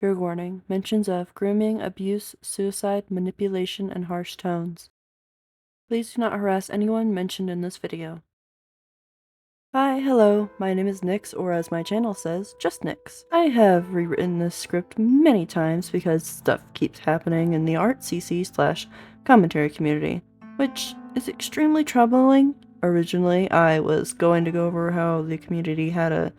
Trigger warning. Mentions of grooming, abuse, suicide, manipulation, and harsh tones. Please do not harass anyone mentioned in this video. Hi, hello, my name is Nyx, or as my channel says, Just Nyx. I have rewritten this script many times because stuff keeps happening in the ARTCC / commentary community, which is extremely troubling. Originally, I was going to go over how the community had a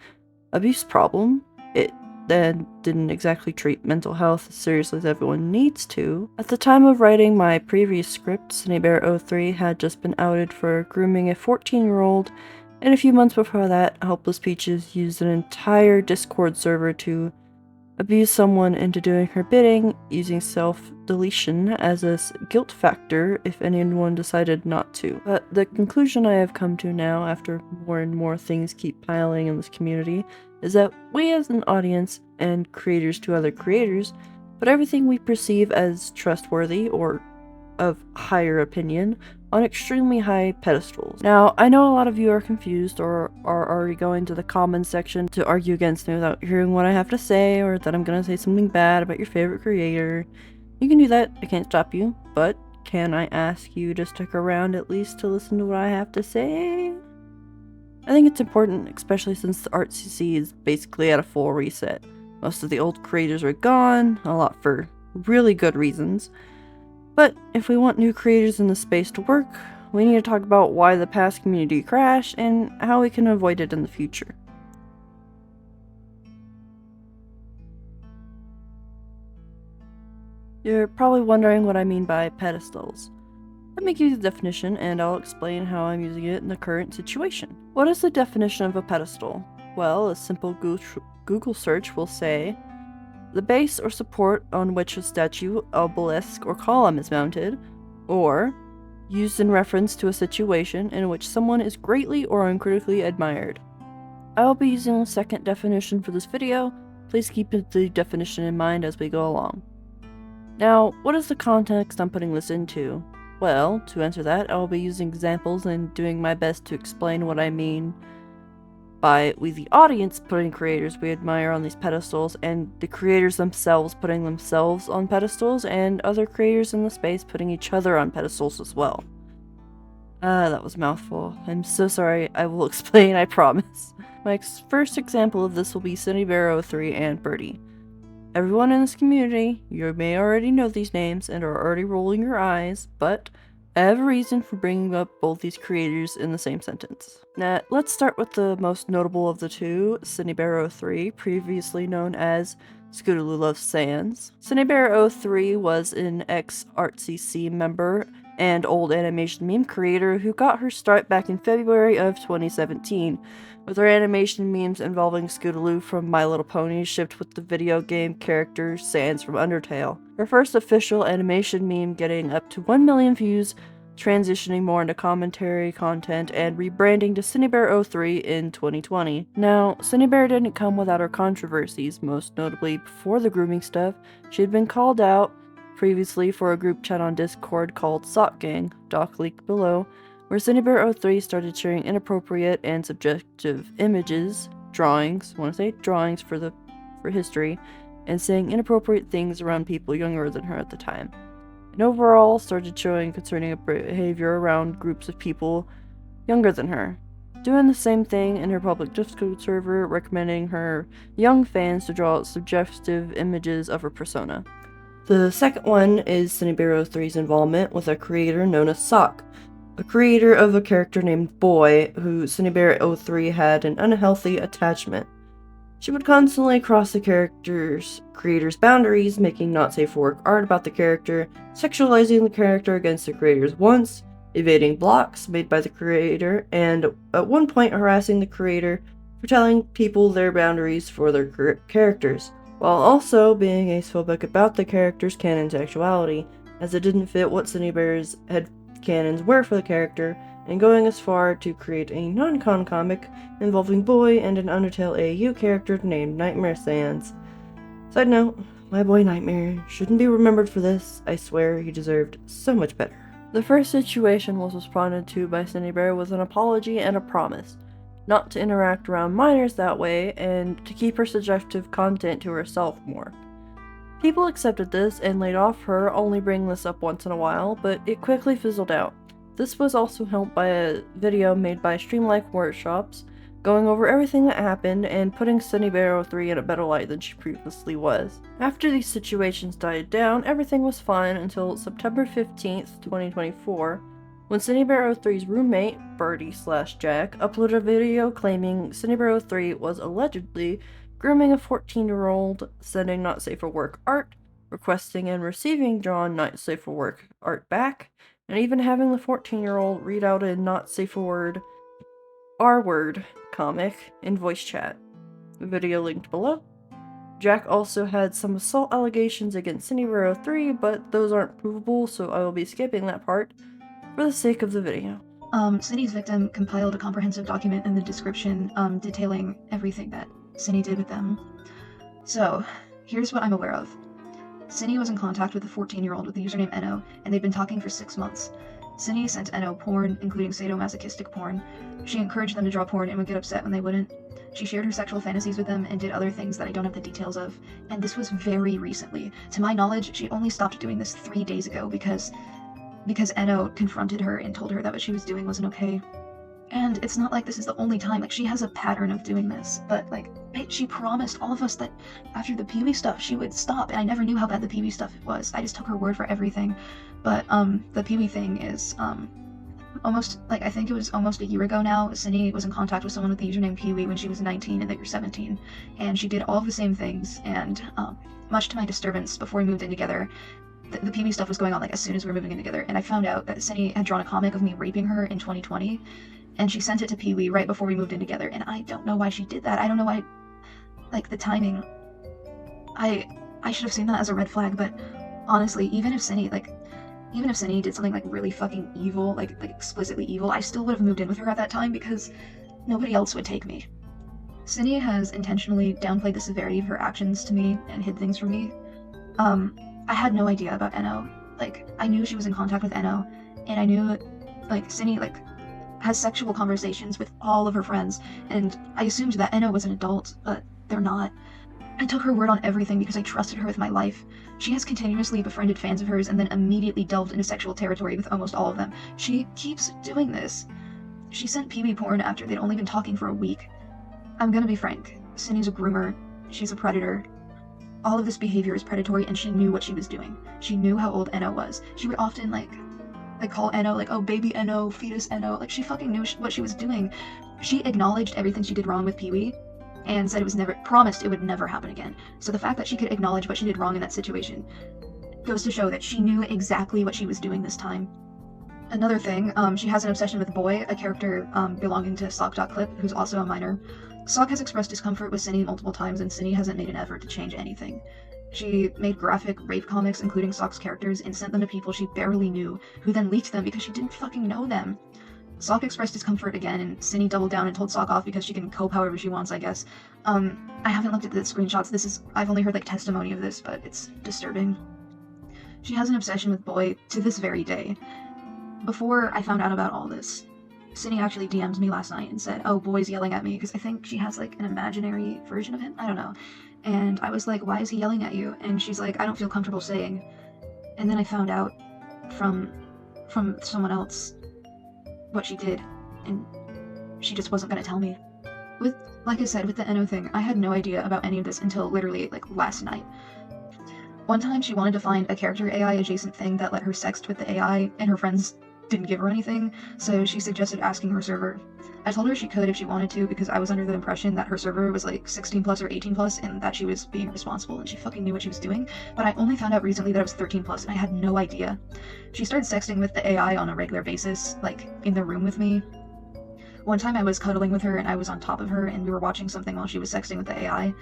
abuse problem. It then didn't exactly treat mental health as seriously as everyone needs to. At the time of writing my previous script, SunnyBear03 had just been outed for grooming a 14-year-old, and a few months before that, Helpless Peaches used an entire Discord server to abuse someone into doing her bidding, using self-deletion as a guilt factor if anyone decided not to. But the conclusion I have come to now, after more and more things keep piling in this community, is that we as an audience, and creators to other creators, put everything we perceive as trustworthy or of higher opinion on extremely high pedestals. Now, I know a lot of you are confused or are already going to the comments section to argue against me without hearing what I have to say, or that I'm gonna say something bad about your favorite creator. You can do that, I can't stop you, but can I ask you to stick around at least to listen to what I have to say? I think it's important, especially since the ARTCC is basically at a full reset. Most of the old creators are gone, a lot for really good reasons. But if we want new creators in the space to work, we need to talk about why the past community crashed and how we can avoid it in the future. You're probably wondering what I mean by pedestals. Let me give you the definition, and I'll explain how I'm using it in the current situation. What is the definition of a pedestal? Well, a simple Google search will say, the base or support on which a statue, obelisk, or column is mounted, or used in reference to a situation in which someone is greatly or uncritically admired. I will be using the second definition for this video. Please keep the definition in mind as we go along. Now, what is the context I'm putting this into? Well, to answer that, I will be using examples and doing my best to explain what I mean by we the audience putting creators we admire on these pedestals, and the creators themselves putting themselves on pedestals, and other creators in the space putting each other on pedestals as well. That was a mouthful. I'm so sorry, I will explain, I promise. My first example of this will be SunnyBear03 and Birdie. Everyone in this community, you may already know these names and are already rolling your eyes, but I have a reason for bringing up both these creators in the same sentence. Now, let's start with the most notable of the two, SunnyBear03, previously known as Scootaloo Loves Sans. SunnyBear03 was an ex-ARTCC member and old animation meme creator who got her start back in February of 2017, with her animation memes involving Scootaloo from My Little Pony shipped with the video game character Sans from Undertale. Her first official animation meme getting up to 1 million views, transitioning more into commentary content, and rebranding to SunnyBear03 in 2020. Now, SunnyBear didn't come without her controversies, most notably before the grooming stuff. She had been called out previously for a group chat on Discord called Sock Gang, doc link below, where SunnyBear03 started sharing inappropriate and subjective images, drawings, for history, and saying inappropriate things around people younger than her at the time. And overall started showing concerning behavior around groups of people younger than her. Doing the same thing in her public Discord server, recommending her young fans to draw suggestive images of her persona. The second one is SunnyBear03's involvement with a creator known as Sock, a creator of a character named Boy, who SunnyBear03 had an unhealthy attachment. She would constantly cross the creator's boundaries, making not safe for work art about the character, sexualizing the character against the creator's wants, evading blocks made by the creator, and at one point harassing the creator for telling people their boundaries for their characters, while also being asophobic about the character's canon sexuality, as it didn't fit what SunnyBear's headcanons were for the character, and going as far to create a non-con comic involving Boy and an Undertale AU character named Nightmare Sans. Side note, my boy Nightmare shouldn't be remembered for this. I swear he deserved so much better. The first situation was responded to by SunnyBear with an apology and a promise not to interact around minors that way, and to keep her suggestive content to herself more. People accepted this and laid off her, only bringing this up once in a while, but it quickly fizzled out. This was also helped by a video made by Streamlike Workshops, going over everything that happened and putting Sunnybear03 in a better light than she previously was. After these situations died down, everything was fine until September 15th, 2024, when Sunnybear03's roommate, Birdie/Jack, uploaded a video claiming Sunnybear03 was allegedly grooming a 14-year-old, sending not safe for work art, requesting and receiving drawn not safe for work art back, and even having the 14-year-old read out a not safe for word R-word comic in voice chat. The video linked below. Jack also had some assault allegations against Sunnybear03, but those aren't provable, so I will be skipping that part for the sake of the video. Cindy's victim compiled a comprehensive document in the description detailing everything that Cindy did with them. So, here's what I'm aware of. Cindy was in contact with a 14-year-old with the username Eno, and they'd been talking for 6 months. Cindy sent Eno porn, including sadomasochistic porn. She encouraged them to draw porn and would get upset when they wouldn't. She shared her sexual fantasies with them and did other things that I don't have the details of. And this was very recently. To my knowledge, she only stopped doing this 3 days ago because Eno confronted her and told her that what she was doing wasn't okay. And it's not like this is the only time. Like, she has a pattern of doing this. But, like, she promised all of us that after the Pee-wee stuff, she would stop. And I never knew how bad the Pee-wee stuff was. I just took her word for everything. But, the Pee-wee thing is, almost, like, I think it was almost a year ago now, Cindy was in contact with someone with the username Pee-wee when she was 19 and they were 17. And she did all of the same things. And, much to my disturbance, before we moved in together, the Pee-wee stuff was going on, like, as soon as we were moving in together. And I found out that Cindy had drawn a comic of me raping her in 2020. And she sent it to Pee-wee right before we moved in together, and I don't know why she did that. I don't know why, like, the timing. I should have seen that as a red flag, but honestly, even if Cindy did something, like, really fucking evil, like explicitly evil, I still would have moved in with her at that time because nobody else would take me. Cindy has intentionally downplayed the severity of her actions to me and hid things from me. I had no idea about Eno. Like, I knew she was in contact with Eno, and I knew, like, Cindy, like, has sexual conversations with all of her friends, and I assumed that Eno was an adult, but they're not. I took her word on everything because I trusted her with my life. She has continuously befriended fans of hers and then immediately delved into sexual territory with almost all of them. She keeps doing this. She sent Pee-wee porn after they'd only been talking for a week. I'm gonna be frank. Cindy's a groomer. She's a predator. All of this behavior is predatory, and she knew what she was doing. She knew how old Eno was. She would often, like call Eno, like, oh, baby Eno, fetus Eno. Like, she fucking knew what she was doing. She acknowledged everything she did wrong with Pee-wee and said promised it would never happen again. So the fact that she could acknowledge what she did wrong in that situation goes to show that she knew exactly what she was doing this time. Another thing, she has an obsession with Boy, a character belonging to Sock.clip, who's also a minor. Sock has expressed discomfort with Cindy multiple times, and Cindy hasn't made an effort to change anything. She made graphic rape comics, including Sock's characters, and sent them to people she barely knew, who then leaked them because she didn't fucking know them. Sock expressed discomfort again, and Cindy doubled down and told Sock off because she can cope however she wants, I guess. I haven't looked at the screenshots. I've only heard, like, testimony of this, but it's disturbing. She has an obsession with Boy to this very day. Before I found out about all this, Cindy actually DM'd me last night and said, oh, Boy's yelling at me, because I think she has, like, an imaginary version of him? I don't know. And I was like, why is he yelling at you? And she's like, I don't feel comfortable saying. And then I found out from someone else what she did, and she just wasn't gonna tell me. Like I said, with the Eno thing, I had no idea about any of this until literally, like, last night. One time she wanted to find a character AI adjacent thing that let her sext with the AI, and her friends didn't give her anything, so she suggested asking her server. I told her she could if she wanted to, because I was under the impression that her server was like 16 plus or 18 plus and that she was being responsible and she fucking knew what she was doing, but I only found out recently that I was 13 plus and I had no idea. She started sexting with the AI on a regular basis, like in the room with me. One time I was cuddling with her and I was on top of her and we were watching something while she was sexting with the AI.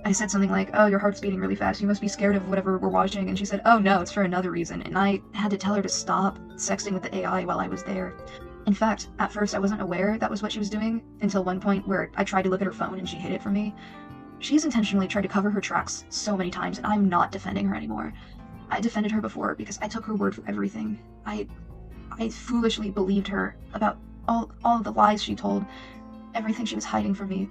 I said something like, oh, your heart's beating really fast, you must be scared of whatever we're watching, and she said, oh no, it's for another reason, and I had to tell her to stop sexting with the AI while I was there. In fact, at first I wasn't aware that was what she was doing, until one point where I tried to look at her phone and she hid it from me. She's intentionally tried to cover her tracks so many times, and I'm not defending her anymore. I defended her before because I took her word for everything. I foolishly believed her about all of the lies she told, everything she was hiding from me.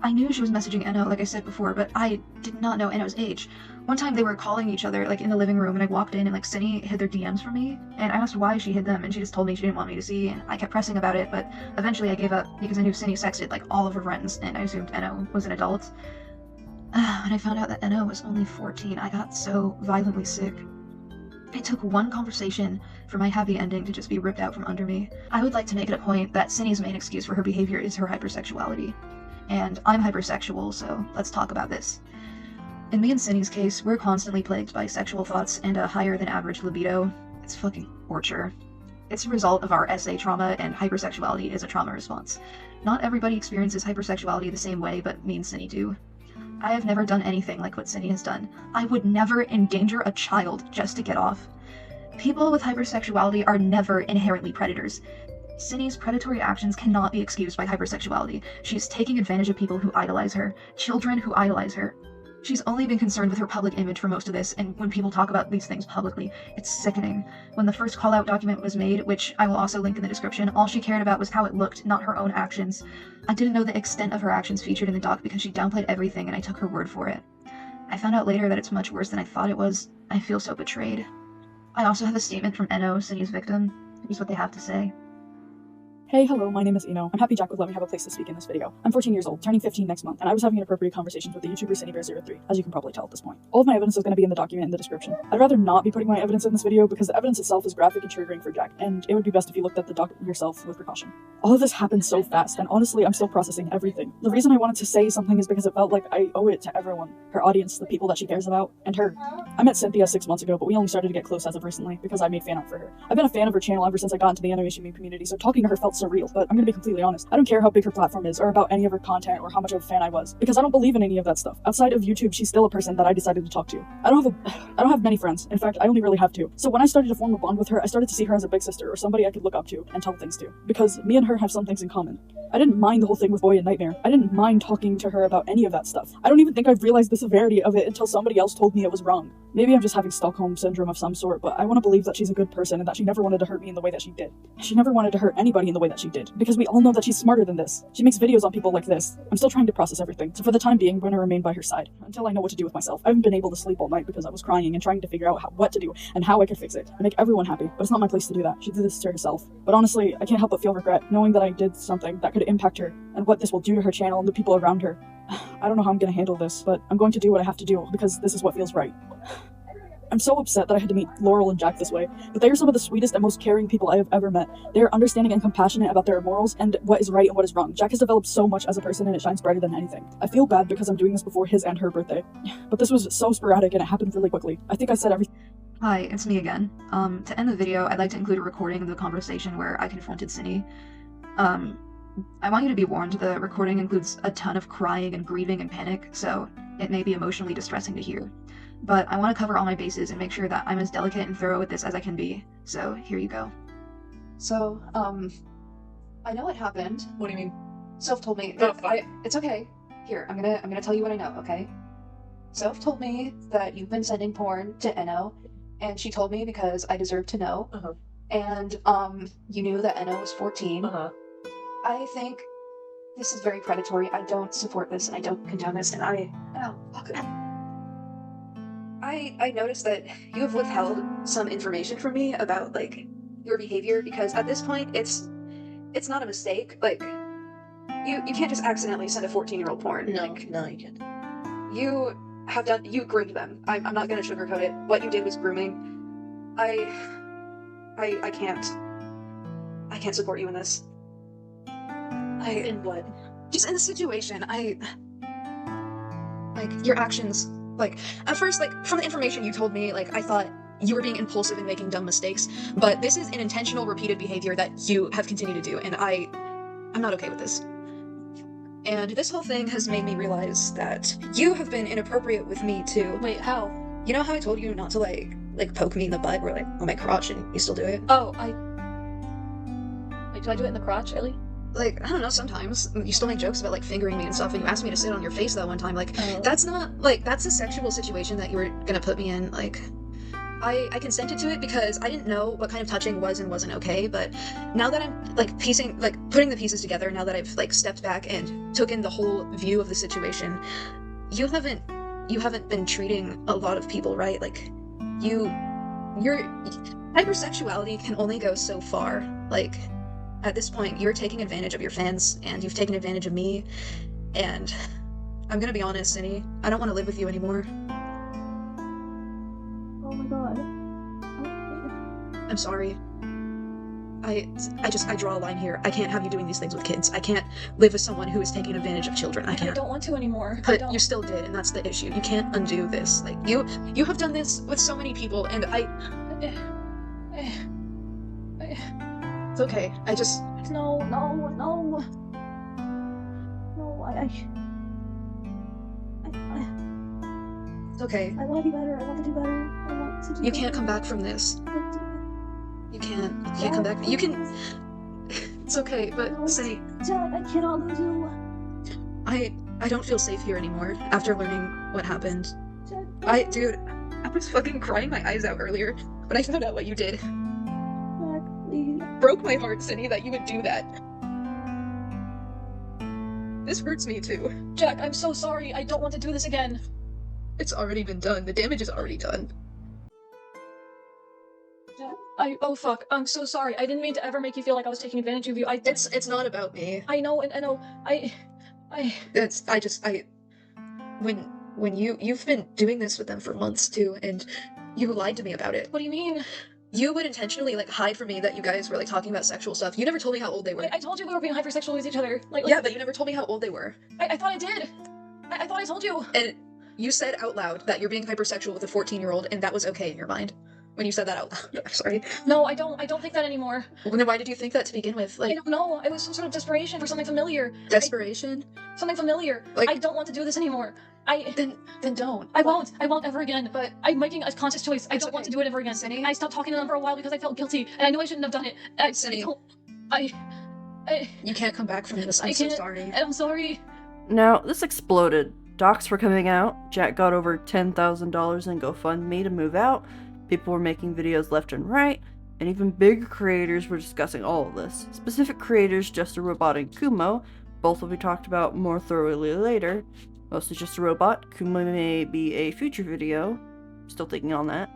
I knew she was messaging Enno, like I said before, but I did not know Enno's age. One time they were calling each other, like, in the living room, and I walked in, and, like, Cindy hid their DMs from me, and I asked why she hid them, and she just told me she didn't want me to see, and I kept pressing about it, but eventually I gave up, because I knew Cindy sexted, like, all of her friends, and I assumed Enno was an adult. When I found out that Enno was only 14, I got so violently sick. It took one conversation for my happy ending to just be ripped out from under me. I would like to make it a point that Cindy's main excuse for her behavior is her hypersexuality. And I'm hypersexual, so let's talk about this. In me and Cindy's case, we're constantly plagued by sexual thoughts and a higher than average libido. It's fucking torture. It's a result of our SA trauma, and hypersexuality is a trauma response. Not everybody experiences hypersexuality the same way, but me and Cindy do. I have never done anything like what Cindy has done. I would never endanger a child just to get off. People with hypersexuality are never inherently predators. Cindy's predatory actions cannot be excused by hypersexuality. She's taking advantage of people who idolize her, children who idolize her. She's only been concerned with her public image for most of this, and when people talk about these things publicly, it's sickening. When the first call-out document was made, which I will also link in the description, all she cared about was how it looked, not her own actions. I didn't know the extent of her actions featured in the doc because she downplayed everything, and I took her word for it. I found out later that it's much worse than I thought it was. I feel so betrayed. I also have a statement from Enno, Cindy's victim. Here's what they have to say. Hey, hello, my name is Eno. I'm happy Jack would let me have a place to speak in this video. I'm 14 years old, turning 15 next month, and I was having inappropriate conversations with the YouTuber CindyBear03, as you can probably tell at this point. All of my evidence is going to be in the document in the description. I'd rather not be putting my evidence in this video because the evidence itself is graphic and triggering for Jack, and it would be best if you looked at the document yourself with precaution. All of this happened so fast, and honestly, I'm still processing everything. The reason I wanted to say something is because it felt like I owe it to everyone, her audience, the people that she cares about, and her. I met Cynthia 6 months ago, but we only started to get close as of recently because I made fan art for her. I've been a fan of her channel ever since I got into the animation meme community, so talking to her felt surreal, but I'm gonna be completely honest. I don't care how big her platform is or about any of her content or how much of a fan I was, because I don't believe in any of that stuff. Outside of YouTube, she's still a person that I decided to talk to. I don't have many friends. In fact, I only really have 2. So when I started to form a bond with her, I started to see her as a big sister or somebody I could look up to and tell things to, because me and her have some things in common. I didn't mind the whole thing with Boy and Nightmare. I didn't mind talking to her about any of that stuff. I don't even think I've realized the severity of it until somebody else told me it was wrong. Maybe I'm just having Stockholm Syndrome of some sort, but I want to believe that she's a good person and that she never wanted to hurt me in the way that she did. She never wanted to hurt anybody in the way that she did, because we all know that she's smarter than this. She makes videos on people like this. I'm still trying to process everything, so for the time being, I'm going to remain by her side, until I know what to do with myself. I haven't been able to sleep all night because I was crying and trying to figure out what to do and how I could fix it and make everyone happy, but it's not my place to do that. She did this to herself. But honestly, I can't help but feel regret, knowing that I did something that could impact her, and what this will do to her channel and the people around her. I don't know how I'm going to handle this, but I'm going to do what I have to do, because this is what feels right. I'm so upset that I had to meet Laurel and Jack this way, but they are some of the sweetest and most caring people I have ever met. They are understanding and compassionate about their morals and what is right and what is wrong. Jack has developed so much as a person, and it shines brighter than anything. I feel bad because I'm doing this before his and her birthday, but this was so sporadic and it happened really quickly. I think I said everything. Hi, it's me again. To end the video, I'd like to include a recording of the conversation where I confronted Cindy. I want you to be warned, the recording includes a ton of crying and grieving and panic, so it may be emotionally distressing to hear. But I want to cover all my bases and make sure that I'm as delicate and thorough with this as I can be, so here you go. So, I know what happened. What do you mean? Soph told me Oh, that it's okay. Here, I'm gonna tell you what I know, okay? Soph told me that you've been sending porn to Enno, and she told me because I deserve to know. Uh-huh. And, you knew that Enno was 14. Uh-huh. I think this is very predatory. I don't support this, and I don't condone this, and I noticed that you have withheld some information from me about, like, your behavior, because at this point, it's not a mistake. Like, you can't just accidentally send a 14-year-old porn. No, Like, no, you can't. you groomed them. I'm not gonna sugarcoat it. What you did was grooming. I can't support you in this. In what? Just in the situation, your actions, like, at first, like, from the information you told me, like, I thought you were being impulsive and making dumb mistakes, but this is an intentional, repeated behavior that you have continued to do, and I'm not okay with this. And this whole thing has made me realize that you have been inappropriate with me, too. Wait, how? You know how I told you not to, like poke me in the butt, or, like, on my crotch, and you still do it? Oh, Wait, did I do it in the crotch, really? Like, I don't know, sometimes. You still make jokes about, like, fingering me and stuff, and you asked me to sit on your face that one time. Like, Oh. that's not, like, that's a sexual situation that you were gonna put me in. Like, I consented to it because I didn't know what kind of touching was and wasn't okay, but now that I'm like putting the pieces together, now that I've like stepped back and took in the whole view of the situation, you haven't been treating a lot of people right. Like your hypersexuality can only go so far. Like at this point, you're taking advantage of your fans and you've taken advantage of me, and I'm gonna be honest, Cindy, I don't want to live with you anymore. Oh my god. I'm sorry. I draw a line here. I can't have you doing these things with kids. I can't live with someone who is taking advantage of children. I I can't. don't want to anymore. But you still did, and that's the issue. You can't undo this. Like, you have done this with so many people, and it's okay. No, It's okay. I want to be better. I want to do better. I want to do You can't come back from this. You can't come back. You can... It's okay, but Cindy, Jack, I cannot lose you. I don't feel safe here anymore after learning what happened. Jack, Dude, I was fucking crying my eyes out earlier when I found out what you did. Jack, please. Broke my heart, Cindy, that you would do that. This hurts me too. Jack, I'm so sorry. I don't want to do this again. It's already been done. The damage is already done. Jack, oh fuck. I'm so sorry. I didn't mean to ever make you feel like I was taking advantage of you. It's not about me. I know, and I know. When you've been doing this with them for months too, and you lied to me about it. What do you mean? You would intentionally like hide from me that you guys were like talking about sexual stuff. You never told me how old they were. I told you we were being hypersexual with each other. Yeah, but you never told me how old they were. I thought I did. I thought I told you. And you said out loud that you're being hypersexual with a 14-year-old, and that was okay in your mind. When you said that out loud. I'm sorry. No, I don't think that anymore. Well, then why did you think that to begin with? I Like, don't know. It was some sort of desperation for something familiar. desperation? Something familiar. Like- I don't want to do this anymore. Then don't. I won't ever again. But I'm making a conscious choice. I It's don't want okay. to do it ever again. Cindy? I stopped talking to them for a while because I felt guilty, and I knew I shouldn't have done it. Cindy. I You can't come back from this. I'm I so can't- sorry. I'm sorry. Now, this exploded. Docs were coming out. Jack got over $10,000 in GoFundMe to move out. People were making videos left and right. And even bigger creators were discussing all of this. Specific creators, JustARobot and Kumo, both will be talked about more thoroughly later. Mostly JustARobot. Kumo may be a future video. Still thinking on that.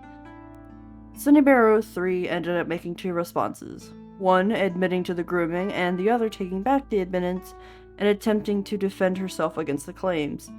Sunnybear03 ended up making 2 responses. One admitting to the grooming, and the other taking back the admittance and attempting to defend herself against the claims.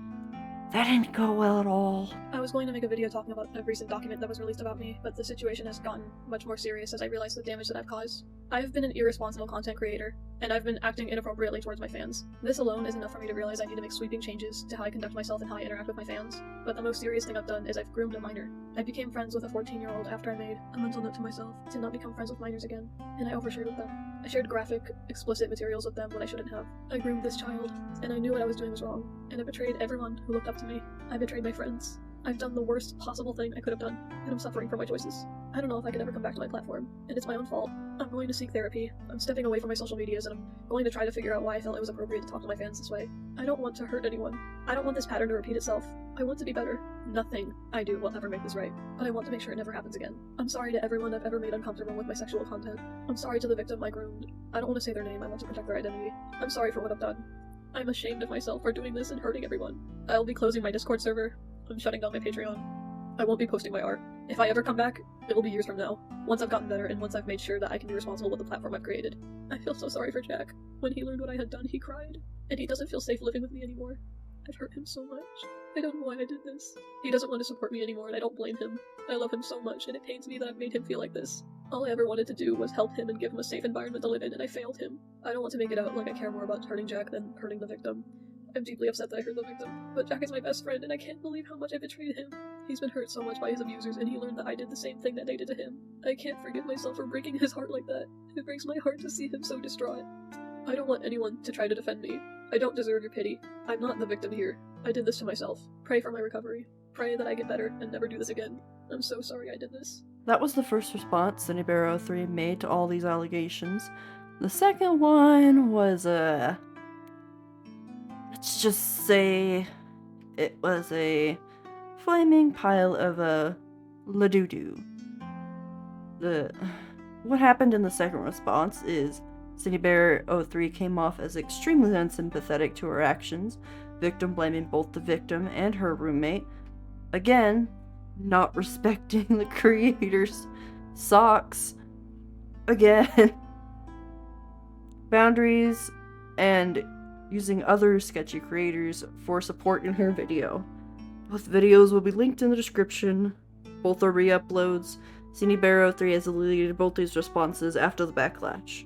That didn't go well at all. I was going to make a video talking about a recent document that was released about me, but the situation has gotten much more serious as I realize the damage that I've caused. I've been an irresponsible content creator, and I've been acting inappropriately towards my fans. This alone is enough for me to realize I need to make sweeping changes to how I conduct myself and how I interact with my fans. But the most serious thing I've done is I've groomed a minor. I became friends with a 14-year-old after I made a mental note to myself to not become friends with minors again, and I overshared with them. I shared graphic, explicit materials with them when I shouldn't have. I groomed this child, and I knew what I was doing was wrong, and I betrayed everyone who looked up to me. I betrayed my friends. I've done the worst possible thing I could have done, and I'm suffering for my choices. I don't know if I can ever come back to my platform, and it's my own fault. I'm going to seek therapy. I'm stepping away from my social medias, and I'm going to try to figure out why I felt it was appropriate to talk to my fans this way. I don't want to hurt anyone. I don't want this pattern to repeat itself. I want to be better. Nothing I do will ever make this right, but I want to make sure it never happens again. I'm sorry to everyone I've ever made uncomfortable with my sexual content. I'm sorry to the victim I groomed. I don't want to say their name, I want to protect their identity. I'm sorry for what I've done. I'm ashamed of myself for doing this and hurting everyone. I'll be closing my Discord server. I'm shutting down my Patreon. I won't be posting my art. If I ever come back, it will be years from now, once I've gotten better and once I've made sure that I can be responsible with the platform I've created. I feel so sorry for Jack. When he learned what I had done, he cried, and he doesn't feel safe living with me anymore. I've hurt him so much. I don't know why I did this. He doesn't want to support me anymore, and I don't blame him. I love him so much, and it pains me that I've made him feel like this. All I ever wanted to do was help him and give him a safe environment to live in, and I failed him. I don't want to make it out like I care more about hurting Jack than hurting the victim. I'm deeply upset that I hurt the victim, but Jack is my best friend, and I can't believe how much I betrayed him. He's been hurt so much by his abusers, and he learned that I did the same thing that they did to him. I can't forgive myself for breaking his heart like that. It breaks my heart to see him so distraught. I don't want anyone to try to defend me. I don't deserve your pity. I'm not the victim here. I did this to myself. Pray for my recovery. Pray that I get better and never do this again. I'm so sorry I did this. That was the first response Sunnybear03 made to all these allegations. The second one was let's just say it was a flaming pile of ladoo-doo. What happened in the second response is CineBear03 came off as extremely unsympathetic to her actions, victim blaming both the victim and her roommate. Again, not respecting the creator's socks. Again, boundaries, and using other sketchy creators for support in her video. Both videos will be linked in the description. Both are re-uploads. CineBear03 has deleted both these responses after the backlash.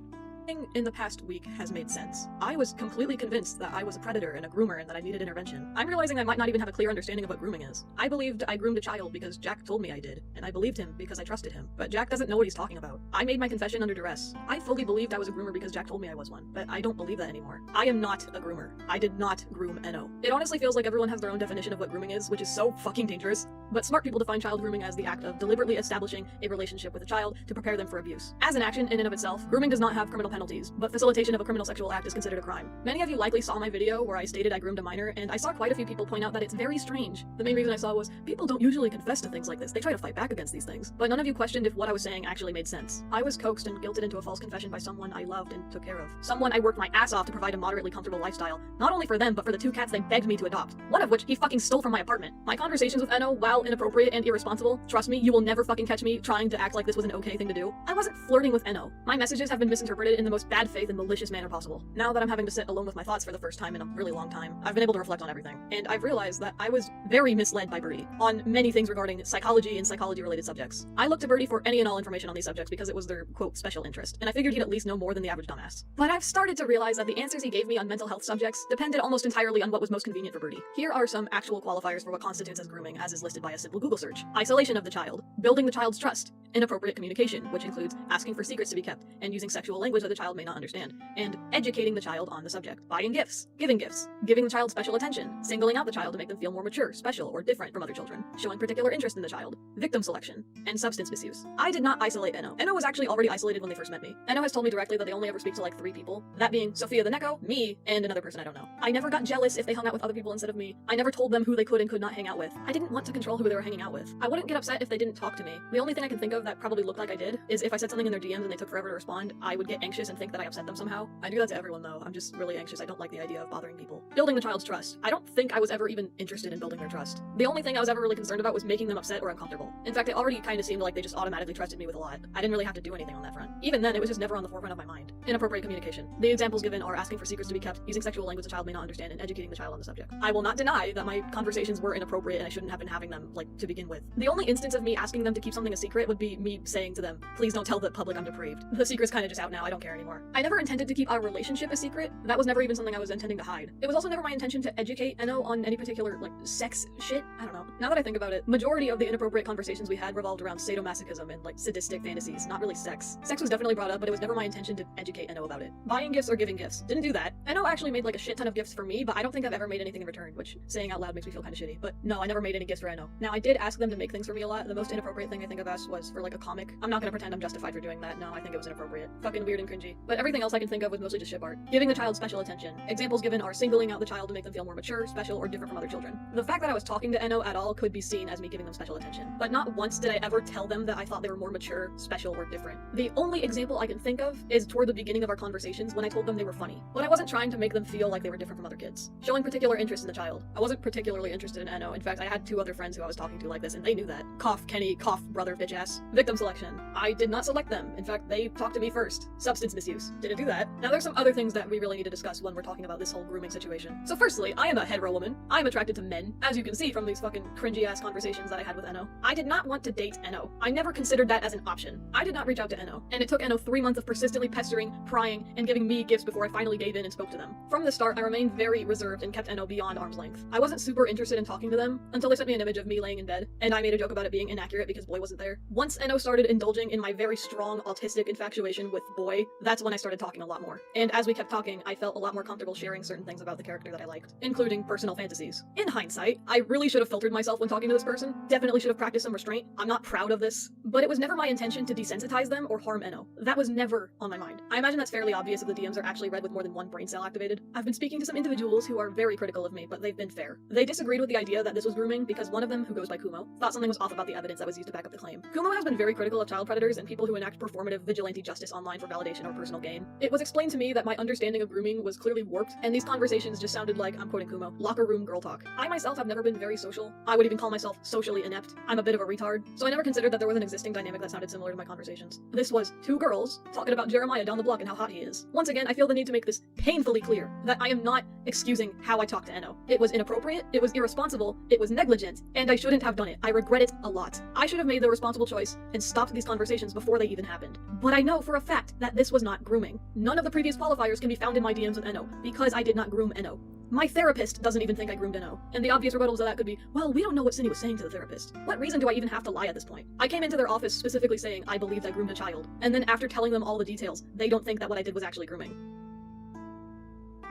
In the past week has made sense. I was completely convinced that I was a predator and a groomer and that I needed intervention. I'm realizing I might not even have a clear understanding of what grooming is. I believed I groomed a child because Jack told me I did, and I believed him because I trusted him. But Jack doesn't know what he's talking about. I made my confession under duress. I fully believed I was a groomer because Jack told me I was one, but I don't believe that anymore. I am not a groomer. I did not groom Enno. It honestly feels like everyone has their own definition of what grooming is, which is so fucking dangerous. But smart people define child grooming as the act of deliberately establishing a relationship with a child to prepare them for abuse. As an action in and of itself, grooming does not have criminal penalties, but facilitation of a criminal sexual act is considered a crime. Many of you likely saw my video where I stated I groomed a minor, and I saw quite a few people point out that it's very strange. The main reason I saw was, people don't usually confess to things like this, they try to fight back against these things. But none of you questioned if what I was saying actually made sense. I was coaxed and guilted into a false confession by someone I loved and took care of. Someone I worked my ass off to provide a moderately comfortable lifestyle, not only for them, but for the 2 cats they begged me to adopt. One of which he fucking stole from my apartment. My conversations with Enno, while inappropriate and irresponsible, trust me, you will never fucking catch me trying to act like this was an okay thing to do. I wasn't flirting with Enno. My messages have been misinterpreted in the most bad faith and malicious manner possible. Now that I'm having to sit alone with my thoughts for the first time in a really long time, I've been able to reflect on everything. And I've realized that I was very misled by Birdie on many things regarding psychology and psychology-related subjects. I looked to Birdie for any and all information on these subjects because it was their, quote, special interest, and I figured he'd at least know more than the average dumbass. But I've started to realize that the answers he gave me on mental health subjects depended almost entirely on what was most convenient for Birdie. Here are some actual qualifiers for what constitutes as grooming, as is listed by a simple Google search. Isolation of the child, building the child's trust, inappropriate communication, which includes asking for secrets to be kept and using sexual language that the child may not understand, and educating the child on the subject, buying gifts, giving the child special attention, singling out the child to make them feel more mature, special, or different from other children, showing particular interest in the child, victim selection, and substance misuse. I did not isolate Enno. Enno was actually already isolated when they first met me. Enno has told me directly that they only ever speak to like 3 people, that being Sophia the Neko, me, and another person I don't know. I never got jealous if they hung out with other people instead of me. I never told them who they could and could not hang out with. I didn't want to control who they were hanging out with. I wouldn't get upset if they didn't talk to me. The only thing I can think of that probably looked like I did is if I said something in their DMs and they took forever to respond, I would get anxious and think that I upset them somehow. I do that to everyone though. I'm just really anxious. I don't like the idea of bothering people. Building the child's trust. I don't think I was ever even interested in building their trust. The only thing I was ever really concerned about was making them upset or uncomfortable. In fact, it already kind of seemed like they just automatically trusted me with a lot. I didn't really have to do anything on that front. Even then, it was just never on the forefront of my mind. Inappropriate communication. The examples given are asking for secrets to be kept, using sexual language the child may not understand, and educating the child on the subject. I will not deny that my conversations were inappropriate and I shouldn't have been having them, like, to begin with. The only instance of me asking them to keep something a secret would be me saying to them, please don't tell the public I'm depraved. The secret's kind of just out now, I don't care anymore. I never intended to keep our relationship a secret. That was never even something I was intending to hide. It was also never my intention to educate Enno on any particular, like, sex shit. I don't know. Now that I think about it, majority of the inappropriate conversations we had revolved around sadomasochism and, like, sadistic fantasies, not really sex. Sex was definitely brought up, but it was never my intention to educate Enno about it. Buying gifts or giving gifts. Didn't do that. Enno actually made, like, a shit ton of gifts for me, but I don't think I've ever made anything in return, which, saying out loud makes me feel kind of shitty. But no, I never made any gifts for Enno. Now, I did ask them to make things for me a lot. The most inappropriate thing I think of us was for, like, a comic. I'm not gonna pretend I'm justified for doing that. No, I think it was inappropriate. Fucking weird and cringy. But everything else I can think of was mostly just ship art. Giving the child special attention. Examples given are singling out the child to make them feel more mature, special, or different from other children. The fact that I was talking to Enno at all could be seen as me giving them special attention. But not once did I ever tell them that I thought they were more mature, special, or different. The only example I can think of is toward the beginning of our conversations when I told them they were funny. But I wasn't trying to make them feel like they were different from other kids. Showing particular interest in the child. I wasn't particularly interested in Enno. In fact, I had 2 other friends who I was talking to like this, and they knew that. Cough, Kenny, cough, brother, bitch ass. Victim selection. I did not select them. In fact, they talked to me first. Substance misuse. Didn't do that. Now there's some other things that we really need to discuss when we're talking about this whole grooming situation. So firstly, I am a hetero woman. I'm attracted to men, as you can see from these fucking cringy ass conversations that I had with Enno. I did not want to date Enno. I never considered that as an option. I did not reach out to Enno, and it took Enno 3 months of persistently pestering, prying, and giving me gifts before I finally gave in and spoke to them. From the start, I remained very reserved and kept Enno beyond arm's length. I wasn't super interested in talking to them until they sent me an image of me laying in bed, and I made a joke about it being inaccurate because Boy wasn't there. Once Enno started indulging in my very strong autistic infatuation with Boy, that's when I started talking a lot more. And as we kept talking, I felt a lot more comfortable sharing certain things about the character that I liked, including personal fantasies. In hindsight, I really should have filtered myself when talking to this person. Definitely should have practiced some restraint. I'm not proud of this, but it was never my intention to desensitize them or harm Enno. That was never on my mind. I imagine that's fairly obvious if the DMs are actually read with more than 1 brain cell activated. I've been speaking to some individuals who are very critical of me, but they've been fair. They disagreed with the idea that this was grooming because one of them victim, who goes by Kumo, thought something was off about the evidence that was used to back up the claim. Kumo has been very critical of child predators and people who enact performative vigilante justice online for validation or personal gain. It was explained to me that my understanding of grooming was clearly warped, and these conversations just sounded like, I'm quoting Kumo, locker room girl talk. I myself have never been very social. I would even call myself socially inept. I'm a bit of a retard, so I never considered that there was an existing dynamic that sounded similar to my conversations. This was two girls talking about Jeremiah down the block and how hot he is. Once again, I feel the need to make this painfully clear that I am not excusing how I talked to Enno. It was inappropriate, it was irresponsible, it was negligent, and I shouldn't have done it. I regret it a lot. I should have made the responsible choice and stopped these conversations before they even happened. But I know for a fact that this was not grooming. None of the previous qualifiers can be found in my DMs with Enno, because I did not groom Enno. My therapist doesn't even think I groomed Enno. And the obvious rebuttals of that could be, well, we don't know what Cindy was saying to the therapist. What reason do I even have to lie at this point? I came into their office specifically saying I believed I groomed a child, and then after telling them all the details, they don't think that what I did was actually grooming.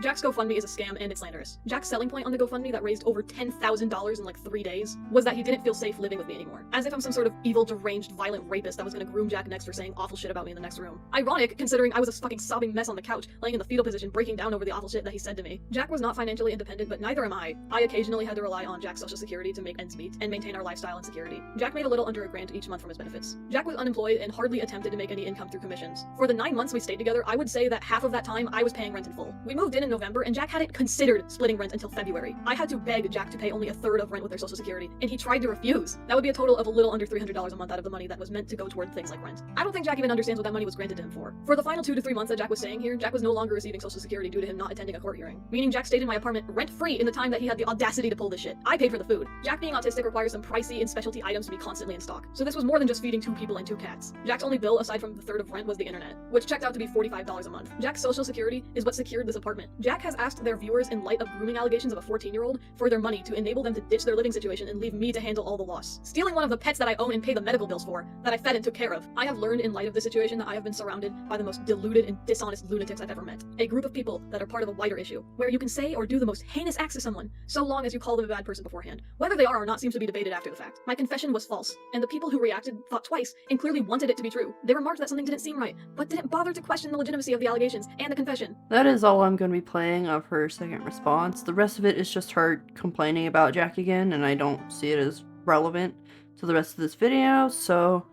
Jack's GoFundMe is a scam and it's slanderous. Jack's selling point on the GoFundMe that raised over $10,000 in like 3 days was that he didn't feel safe living with me anymore. As if I'm some sort of evil, deranged, violent rapist that was gonna groom Jack next for saying awful shit about me in the next room. Ironic, considering I was a fucking sobbing mess on the couch, laying in the fetal position, breaking down over the awful shit that he said to me. Jack was not financially independent, but neither am I. I occasionally had to rely on Jack's social security to make ends meet and maintain our lifestyle and security. Jack made a little under $1,000 each month from his benefits. Jack was unemployed and hardly attempted to make any income through commissions. For the 9 months we stayed together, I would say that half of that time I was paying rent in full. We moved in November and Jack hadn't considered splitting rent until February. I had to beg Jack to pay only 1/3 of rent with their social security, and he tried to refuse. That would be a total of a little under $300 a month out of the money that was meant to go toward things like rent. I don't think Jack even understands what that money was granted to him for. For the final 2 to 3 months that Jack was staying here, Jack was no longer receiving social security due to him not attending a court hearing, meaning Jack stayed in my apartment rent-free in the time that he had the audacity to pull this shit. I paid for the food. Jack being autistic requires some pricey and specialty items to be constantly in stock, so this was more than just feeding 2 people and 2 cats. Jack's only bill, aside from the 1/3 of rent, was the internet, which checked out to be $45 a month. Jack's social security is what secured this apartment. Jack has asked their viewers, in light of grooming allegations of a 14-year-old, for their money to enable them to ditch their living situation and leave me to handle all the loss. Stealing one of the pets that I own and pay the medical bills for, that I fed and took care of. I have learned in light of this situation that I have been surrounded by the most deluded and dishonest lunatics I've ever met. A group of people that are part of a wider issue, where you can say or do the most heinous acts to someone, so long as you call them a bad person beforehand. Whether they are or not seems to be debated after the fact. My confession was false, and the people who reacted thought twice and clearly wanted it to be true. They remarked that something didn't seem right, but didn't bother to question the legitimacy of the allegations and the confession. That is all I'm going to be playing of her second response. The rest of it is just her complaining about Jack again, and I don't see it as relevant to the rest of this video, so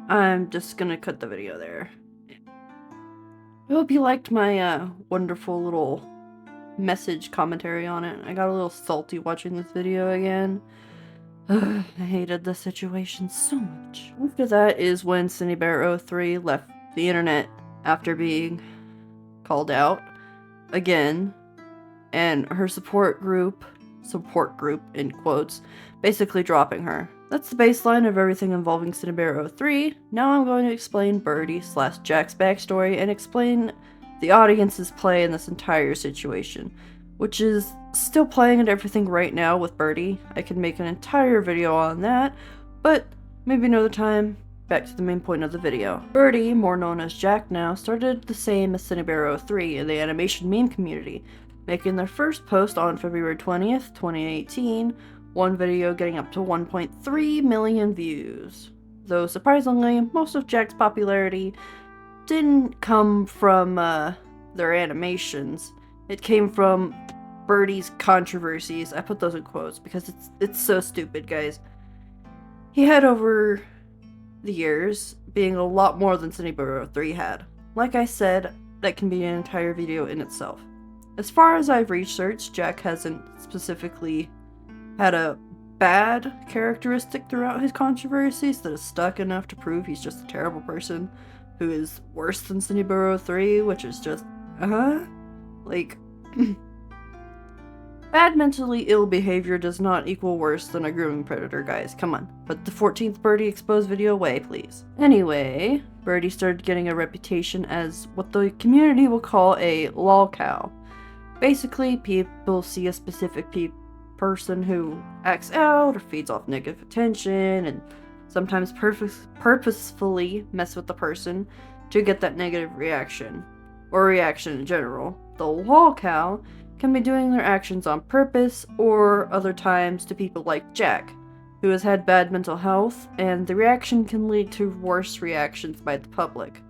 I'm just gonna cut the video there. I hope you liked my wonderful little message commentary on it. I got a little salty watching this video again. I hated the situation so much. After that is when CindyBear03 left the internet after being called out again, and her support group in quotes, basically dropping her. That's the baseline of everything involving CindyBear03. Now I'm going to explain Birdie/Jack's backstory and explain the audience's play in this entire situation, which is still playing at everything right now with Birdie. I could make an entire video on that, but maybe another time. Back to the main point of the video. Birdie, more known as Jack now, started the same as CindyBear03 in the animation meme community, making their first post on February 20th, 2018, one video getting up to 1.3 million views. Though surprisingly, most of Jack's popularity didn't come from their animations. It came from Birdie's controversies. I put those in quotes because it's so stupid, guys. He had over the years being a lot more than CindyBear03 had. Like I said, that can be an entire video in itself. As far as I've researched, Jack hasn't specifically had a bad characteristic throughout his controversies that is stuck enough to prove he's just a terrible person who is worse than CindyBear03, which is just, like, bad mentally ill behavior does not equal worse than a grooming predator, guys. Come on. Put the 14th Birdie exposed video away, please. Anyway, Birdie started getting a reputation as what the community will call a lol cow. Basically, people see a specific person who acts out or feeds off negative attention and sometimes purposefully mess with the person to get that negative reaction, or reaction in general. The lol cow can be doing their actions on purpose, or other times to people like Jack, who has had bad mental health, and the reaction can lead to worse reactions by the public,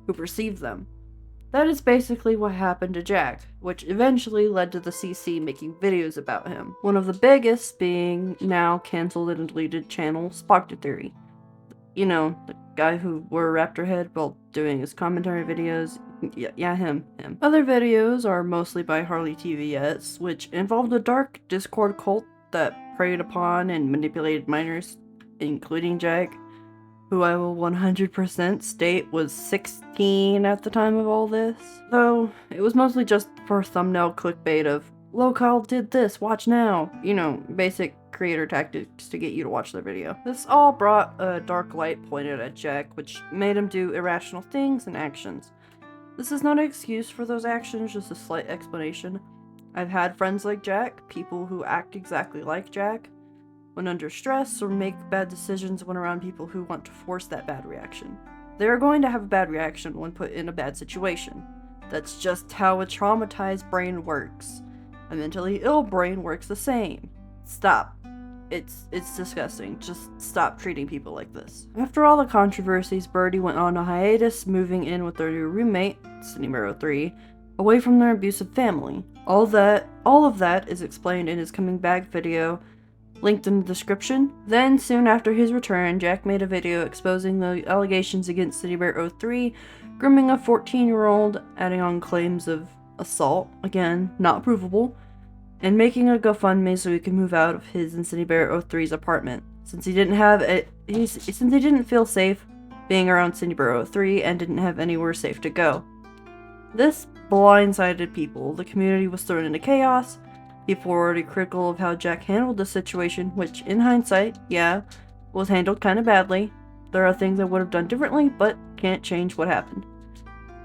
who perceive them. That is basically what happened to Jack, which eventually led to the CC making videos about him. One of the biggest being now cancelled and deleted channel Spoctor. You know, the guy who wore a raptor head while doing his commentary videos. Yeah, him. Other videos are mostly by Harley TVS, which involved a dark Discord cult that preyed upon and manipulated minors, including Jack, who I will 100% state was 16 at the time of all this. Though, it was mostly just for thumbnail clickbait of, Locale did this, watch now. You know, basic creator tactics to get you to watch their video. This all brought a dark light pointed at Jack, which made him do irrational things and actions. This is not an excuse for those actions, just a slight explanation. I've had friends like Jack, people who act exactly like Jack, when under stress or make bad decisions when around people who want to force that bad reaction. They are going to have a bad reaction when put in a bad situation. That's just how a traumatized brain works. A mentally ill brain works the same. Stop. It's disgusting. Just stop treating people like this. After all the controversies, Birdie went on a hiatus, moving in with their new roommate, Cindy03, away from their abusive family. All of that is explained in his coming back video, linked in the description. Then, soon after his return, Jack made a video exposing the allegations against CityBear03, grooming a 14-year-old, adding on claims of assault, again, not provable, and making a GoFundMe so he could move out of his and CityBear03's apartment, since he didn't feel safe being around CityBear03 and didn't have anywhere safe to go. This blindsided people. The community was thrown into chaos. People were already critical of how Jack handled the situation, which, in hindsight, yeah, was handled kinda badly. There are things I would have done differently, but can't change what happened.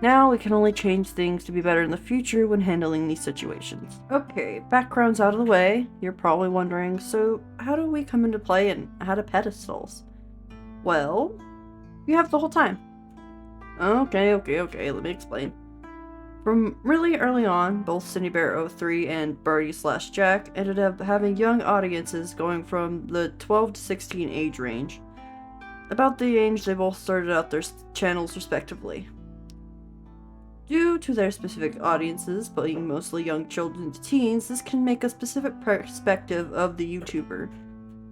Now we can only change things to be better in the future when handling these situations. Okay, background's out of the way. You're probably wondering, so how do we come into play and how do pedestals? Well, you have the whole time. Okay, let me explain. From really early on, both CityBear03 and Birdie/Jack ended up having young audiences going from the 12 to 16 age range. About the age they both started out their channels respectively. Due to their specific audiences, being mostly young children to teens, this can make a specific perspective of the YouTuber.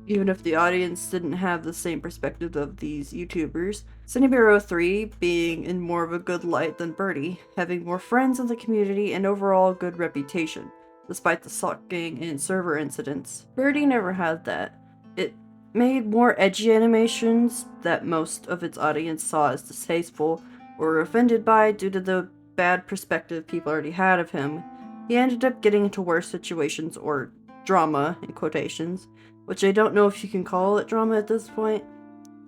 Even if the audience didn't have the same perspective of these YouTubers, CityBear03 being in more of a good light than Birdie, having more friends in the community and overall good reputation, despite the sucking and server incidents. Birdie never had that. It made more edgy animations that most of its audience saw as distasteful or were offended by due to the bad perspective people already had of him. He ended up getting into worse situations, or drama, in quotations, which I don't know if you can call it drama at this point.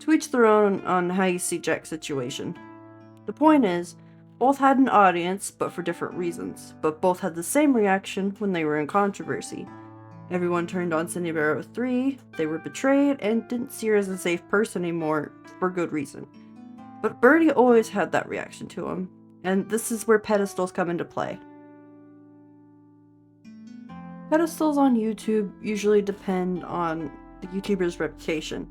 To each their own on how you see Jack's situation. The point is, both had an audience, but for different reasons, but both had the same reaction when they were in controversy. Everyone turned on CityBear03, they were betrayed, and didn't see her as a safe person anymore, for good reason. But Birdie always had that reaction to him, and this is where pedestals come into play. Pedestals on YouTube usually depend on the YouTuber's reputation.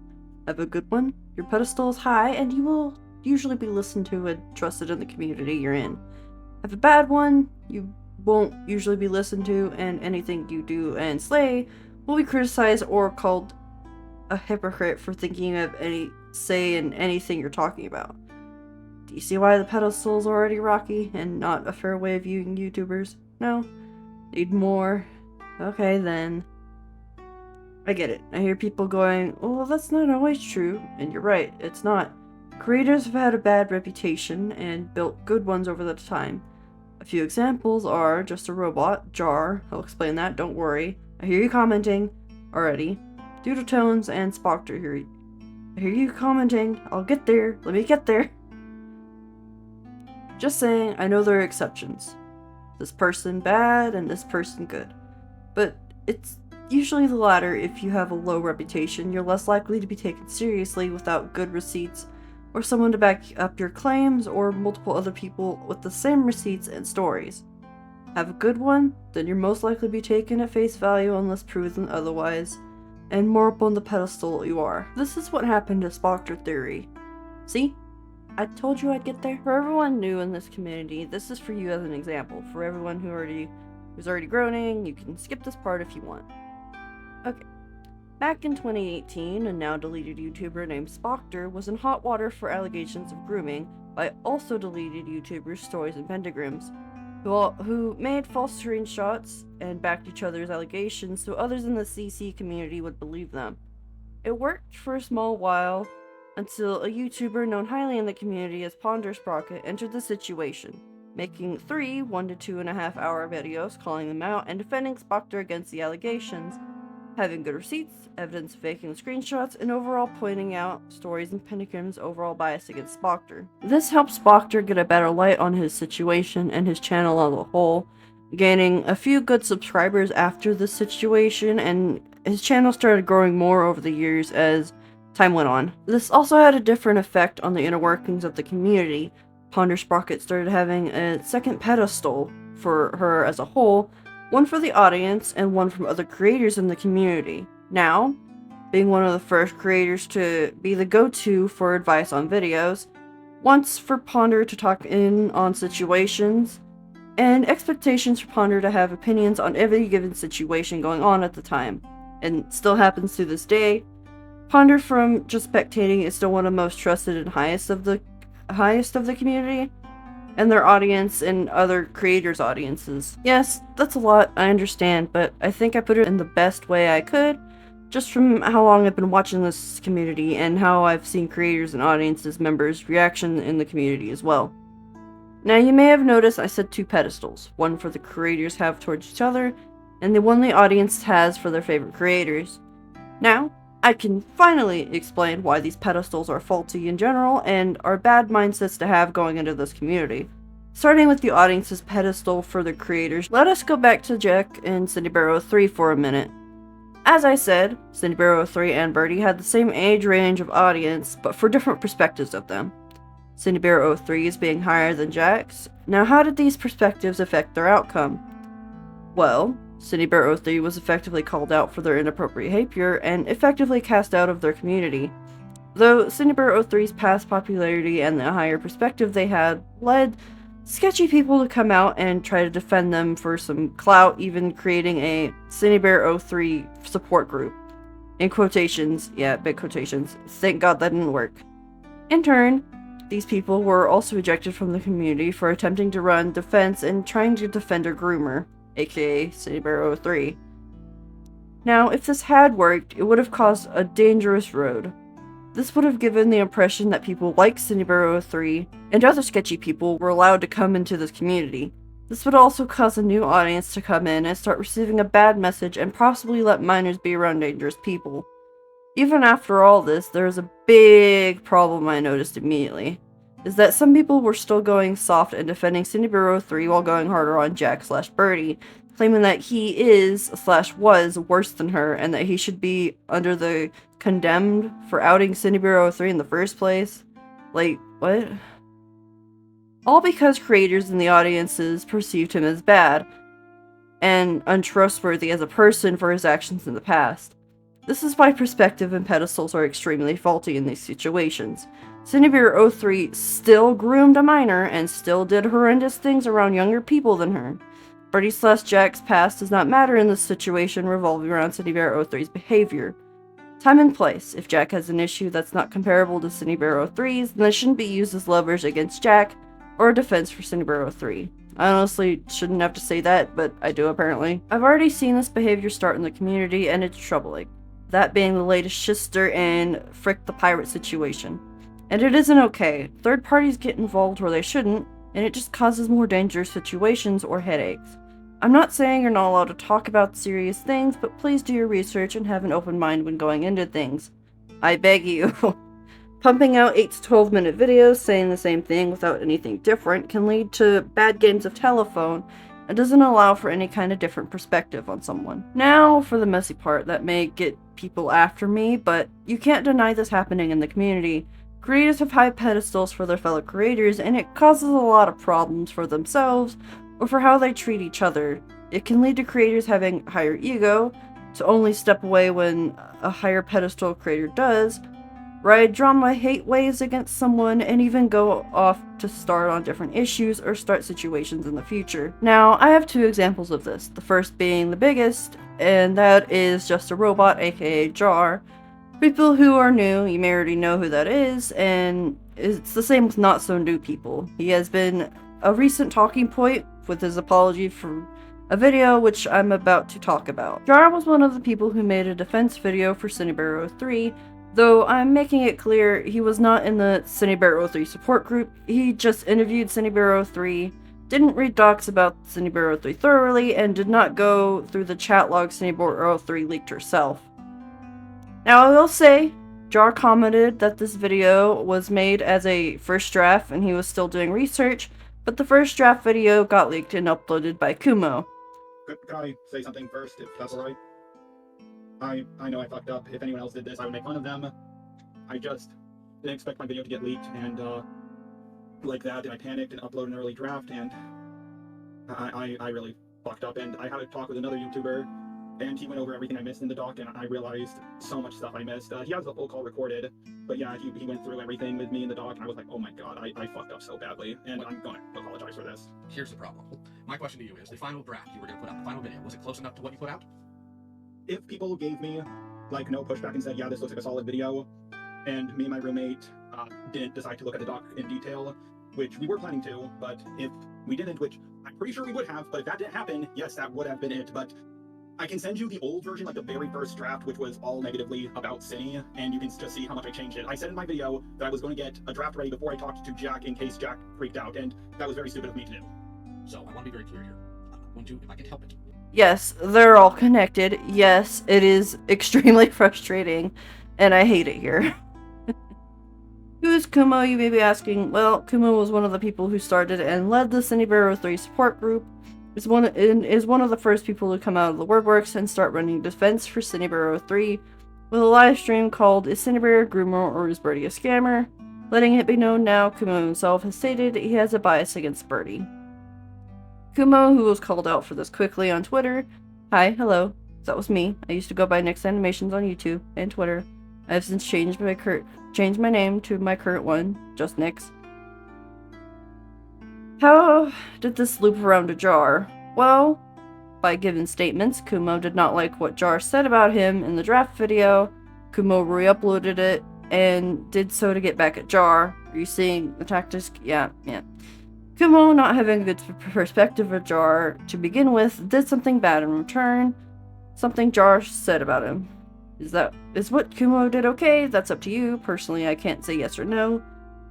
Have a good one, your pedestal is high, and you will usually be listened to and trusted in the community you're in. Have a bad one, you won't usually be listened to, and anything you do and slay will be criticized or called a hypocrite for thinking of any say in anything you're talking about. Do you see why the pedestal's already rocky and not a fair way of viewing YouTubers? No? Need more? Okay then. I get it. I hear people going, well, that's not always true, and you're right, it's not. Creators have had a bad reputation and built good ones over the time. A few examples are JustARobot, Jar, I'll explain that, don't worry. I hear you commenting already. Doodletones and Spoctor here. I hear you commenting, I'll get there, let me get there. Just saying, I know there are exceptions. This person bad and this person good. But it's usually the latter. If you have a low reputation, you're less likely to be taken seriously without good receipts, or someone to back up your claims, or multiple other people with the same receipts and stories. Have a good one, then you're most likely to be taken at face value unless proven otherwise, and more up on the pedestal you are. This is what happened to Spoctor Theory. See? I told you I'd get there. For everyone new in this community, this is for you as an example. For everyone who's already groaning, you can skip this part if you want. Okay. Back in 2018, a now deleted YouTuber named Spoctor was in hot water for allegations of grooming by also deleted YouTubers Stories and Pentagrams, who made false screenshots and backed each other's allegations so others in the CC community would believe them. It worked for a small while until a YouTuber known highly in the community as Sprocket entered the situation, making 3 1 to 2.5 hour videos calling them out and defending Spoctor against the allegations, having good receipts, evidence of faking screenshots, and overall pointing out Stories and Pentagram's overall bias against Spoctor. This helped Spoctor get a better light on his situation and his channel as a whole, gaining a few good subscribers after this situation, and his channel started growing more over the years as time went on. This also had a different effect on the inner workings of the community. Sprocket started having a second pedestal for her as a whole, one for the audience and one from other creators in the community. Now, being one of the first creators to be the go-to for advice on videos, wants for Ponder to talk in on situations, and expectations for Ponder to have opinions on every given situation going on at the time, and still happens to this day. Ponder from Just Spectating is still one of the most trusted and highest of the community, and their audience and other creators' audiences. Yes, that's a lot, I understand, but I think I put it in the best way I could, just from how long I've been watching this community and how I've seen creators and audiences members' reaction in the community as well. Now, you may have noticed I said 2 pedestals, one for the creators have towards each other, and the one the audience has for their favorite creators. Now, I can finally explain why these pedestals are faulty in general and are bad mindsets to have going into this community. Starting with the audience's pedestal for the creators, let us go back to Jack and CindyBear03 for a minute. As I said, CindyBear03 and Birdie had the same age range of audience, but for different perspectives of them. CindyBear03 is being higher than Jack's. Now, how did these perspectives affect their outcome? Well, CindyBear03 was effectively called out for their inappropriate behavior and effectively cast out of their community. Though CindyBear03's past popularity and the higher perspective they had led sketchy people to come out and try to defend them for some clout, even creating a CindyBear03 support group. In quotations, yeah, big quotations. Thank God that didn't work. In turn, these people were also ejected from the community for attempting to run defense and trying to defend a groomer, aka CindyBear03. Now, if this had worked, it would have caused a dangerous road. This would have given the impression that people like CindyBear03 and other sketchy people were allowed to come into this community. This would also cause a new audience to come in and start receiving a bad message and possibly let minors be around dangerous people. Even after all this, there is a big problem I noticed immediately, is that some people were still going soft and defending CindyBear03 while going harder on Jack/Birdie, claiming that he is/was worse than her and that he should be under the condemned for outing CindyBear03 in the first place. Like, what? All because creators and the audiences perceived him as bad and untrustworthy as a person for his actions in the past. This is why perspective and pedestals are extremely faulty in these situations. CindyBear03 still groomed a minor and still did horrendous things around younger people than her. Birdie/Jack's past does not matter in this situation revolving around CindyBear03's behavior. Time and place. If Jack has an issue that's not comparable to CindyBear03's, then it shouldn't be used as leverage against Jack or a defense for CindyBear03. I honestly shouldn't have to say that, but I do apparently. I've already seen this behavior start in the community and it's troubling. That being the latest Shister and Frick the Pirate situation. And it isn't okay. Third parties get involved where they shouldn't, and it just causes more dangerous situations or headaches. I'm not saying you're not allowed to talk about serious things, but please do your research and have an open mind when going into things. I beg you. Pumping out 8 to 12 minute videos saying the same thing without anything different can lead to bad games of telephone and doesn't allow for any kind of different perspective on someone. Now for the messy part that may get people after me, but you can't deny this happening in the community. Creators have high pedestals for their fellow creators, and it causes a lot of problems for themselves or for how they treat each other. It can lead to creators having higher ego, to only step away when a higher pedestal creator does, ride drama hate waves against someone, and even go off to start on different issues or start situations in the future. Now, I have two examples of this, the first being the biggest, and that is JustARobot, aka Jar. People who are new, you may already know who that is, and it's the same with not so new people. He has been a recent talking point with his apology for a video which I'm about to talk about. Jar was one of the people who made a defense video for Cinebear 03, though I'm making it clear he was not in the Cinebear 03 support group. He just interviewed Cinebear 03, didn't read docs about Cinebear 03 thoroughly, and did not go through the chat log Cinebear 03 leaked herself. Now I will say, Jar commented that this video was made as a first draft and he was still doing research, but the first draft video got leaked and uploaded by Kumo. Could I say something first, if that's alright? I know I fucked up. If anyone else did this, I would make fun of them. I just didn't expect my video to get leaked, and like that, and I panicked and uploaded an early draft, and I really fucked up, and I had a talk with another YouTuber, and he went over everything I missed in the doc, and I realized so much stuff I missed. He has the full call recorded, but yeah, he went through everything with me in the doc, and I was like, oh my god, I fucked up so badly, and I'm gonna apologize for this. Here's the problem. My question to you is, the final draft you were going to put out, the final video, was it close enough to what you put out? If people gave me, like, no pushback and said, yeah, this looks like a solid video, and me and my roommate didn't decide to look at the doc in detail, which we were planning to, but if we didn't, which I'm pretty sure we would have, but if that didn't happen, yes, that would have been it, but I can send you the old version, like the very first draft, which was all negatively about Cine, and you can just see how much I changed it. I said in my video that I was going to get a draft ready before I talked to Jack in case Jack freaked out, and that was very stupid of me to do. So, I want to be very clear here. I'm not going to, if I can help it. Yes, they're all connected. Yes, it is extremely frustrating, and I hate it here. Who is Kumo, you may be asking? Well, Kumo was one of the people who started and led the Cinebear 03 support group. Is one of the first people to come out of the woodworks and start running defense for Cinebear 03 with a live stream called Is Cinebear a Groomer or is Birdie a Scammer? Letting it be known now, Kumo himself has stated he has a bias against Birdie. Kumo, who was called out for this quickly on Twitter, hi, hello, that was me. I used to go by Nyx Animations on YouTube and Twitter. I have since changed my name to my current one, just Nyx. How did this loop around to Jar? Well, by given statements, Kumo did not like what Jar said about him in the draft video. Kumo re-uploaded it and did so to get back at Jar. Are you seeing the tactics? Yeah. Kumo, not having a good perspective of Jar to begin with, did something bad in return. Something Jar said about him. Is what Kumo did okay? That's up to you. Personally, I can't say yes or no.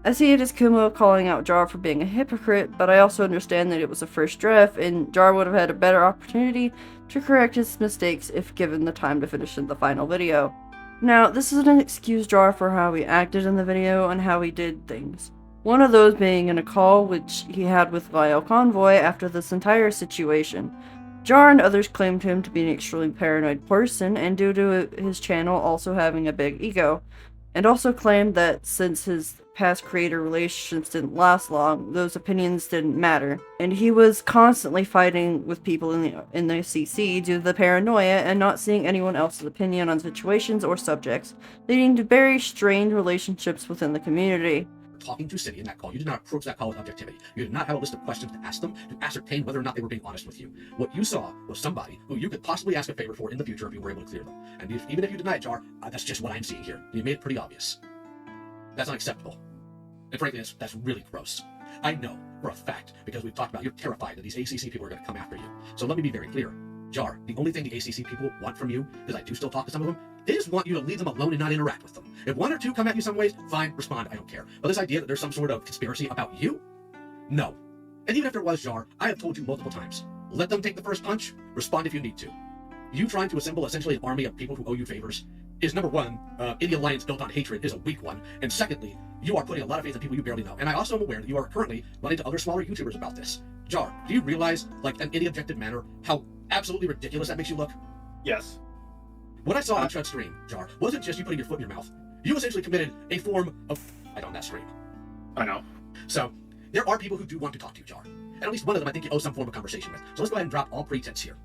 I see it as Kumo calling out Jar for being a hypocrite, but I also understand that it was a first draft, and Jar would have had a better opportunity to correct his mistakes if given the time to finish the final video. Now, this isn't excuse Jar for how he acted in the video and how he did things. One of those being in a call which he had with Vile Convoy after this entire situation. Jar and others claimed him to be an extremely paranoid person, and due to his channel also having a big ego, and also claimed that since his past creator relationships didn't last long, those opinions didn't matter, and he was constantly fighting with people in the CC due to the paranoia and not seeing anyone else's opinion on situations or subjects, leading to very strained relationships within the community. Talking to City in that call, you did not approach that call with objectivity. You did not have a list of questions to ask them to ascertain whether or not they were being honest with you. What you saw was somebody who you could possibly ask a favor for in the future if you were able to clear them. And even if you deny it, Jar, that's just what I'm seeing here. You made it pretty obvious. That's unacceptable. And frankly, that's really gross. I know for a fact, because we've talked about, you're terrified that these ACC people are going to come after you. So let me be very clear. Jar, the only thing the ACC people want from you, because I do still talk to some of them, they just want you to leave them alone and not interact with them. If one or two come at you some ways, fine, respond, I don't care. But this idea that there's some sort of conspiracy about you? No. And even if there was, Jar, I have told you multiple times, let them take the first punch, respond if you need to. You trying to assemble essentially an army of people who owe you favors is, number one, any alliance built on hatred is a weak one, and secondly, you are putting a lot of faith in people you barely know. And I also am aware that you are currently running to other smaller YouTubers about this. Jar, do you realize, like, in any objective manner, how absolutely ridiculous that makes you look? Yes. What I saw on Chud's stream, Jar, wasn't just you putting your foot in your mouth. You essentially committed a form of on that stream. I know. So, there are people who do want to talk to you, Jar. And at least one of them I think you owe some form of conversation with. So let's go ahead and drop all pretense here.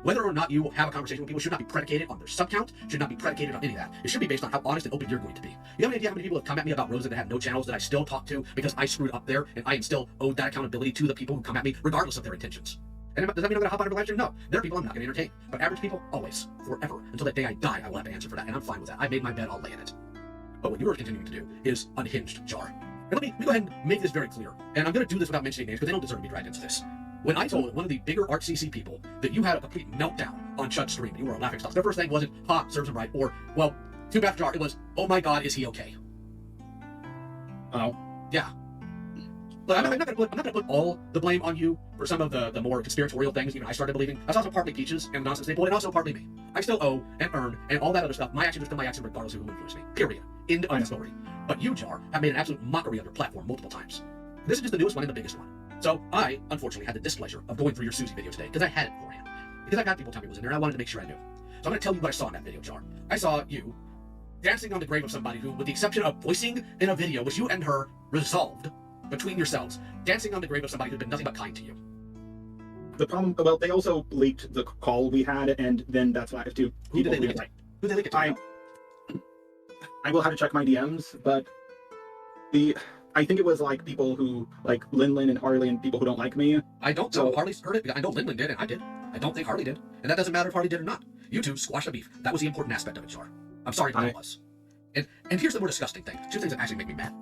Whether or not you have a conversation with people should not be predicated on their sub count, should not be predicated on any of that. It should be based on how honest and open you're going to be. You have any idea how many people have come at me about rows that have no channels that I still talk to because I screwed up there, and I am still owed that accountability to the people who come at me, regardless of their intentions. And does that mean I'm gonna hop on every live stream? No. There are people I'm not gonna entertain. But average people, always, forever, until the day I die, I will have to answer for that, and I'm fine with that. I made my bed, I'll lay in it. But what you are continuing to do is unhinged, Jar. And let me go ahead and make this very clear. And I'm gonna do this without mentioning names because they don't deserve to be dragged into this. When I told one of the bigger ARTCC people that you had a complete meltdown on Chud's stream, you were a laughing stock. Their first thing wasn't, ha, serves him right, or, well, too bad for Jar. It was, oh my god, is he okay? Oh. Yeah. Look, I'm not gonna put all the blame on you for some of the more conspiratorial things even I started believing. That's also partly Peaches and Nonsense Staple, and also partly me. I still owe and earn and all that other stuff. My actions are still my actions regardless of who influenced me. Period. End of story. But you, Jar, have made an absolute mockery of your platform multiple times. This is just the newest one and the biggest one. So I, unfortunately, had the displeasure of going through your Susie video today because I had it beforehand. Because I got people tell me it was in there and I wanted to make sure I knew. So I'm gonna tell you what I saw in that video, Jar. I saw you dancing on the grave of somebody who, with the exception of voicing in a video which you and her resolved between yourselves, dancing on the grave of somebody who'd been nothing but kind to you. The problem, well, they also leaked the call we had, and then that's why I have to. Who did they leak it to? Who did they leak it to? I will have to check my DMs, but I think it was like people who, like Lin and Harley and people who don't like me. I don't know if Harley's heard it, because I know Lin did and I did. I don't think Harley did. And that doesn't matter if Harley did or not. You two squashed the beef. That was the important aspect of it, Jar. I'm sorry, but it was. And here's the more disgusting thing. Two things that actually make me mad.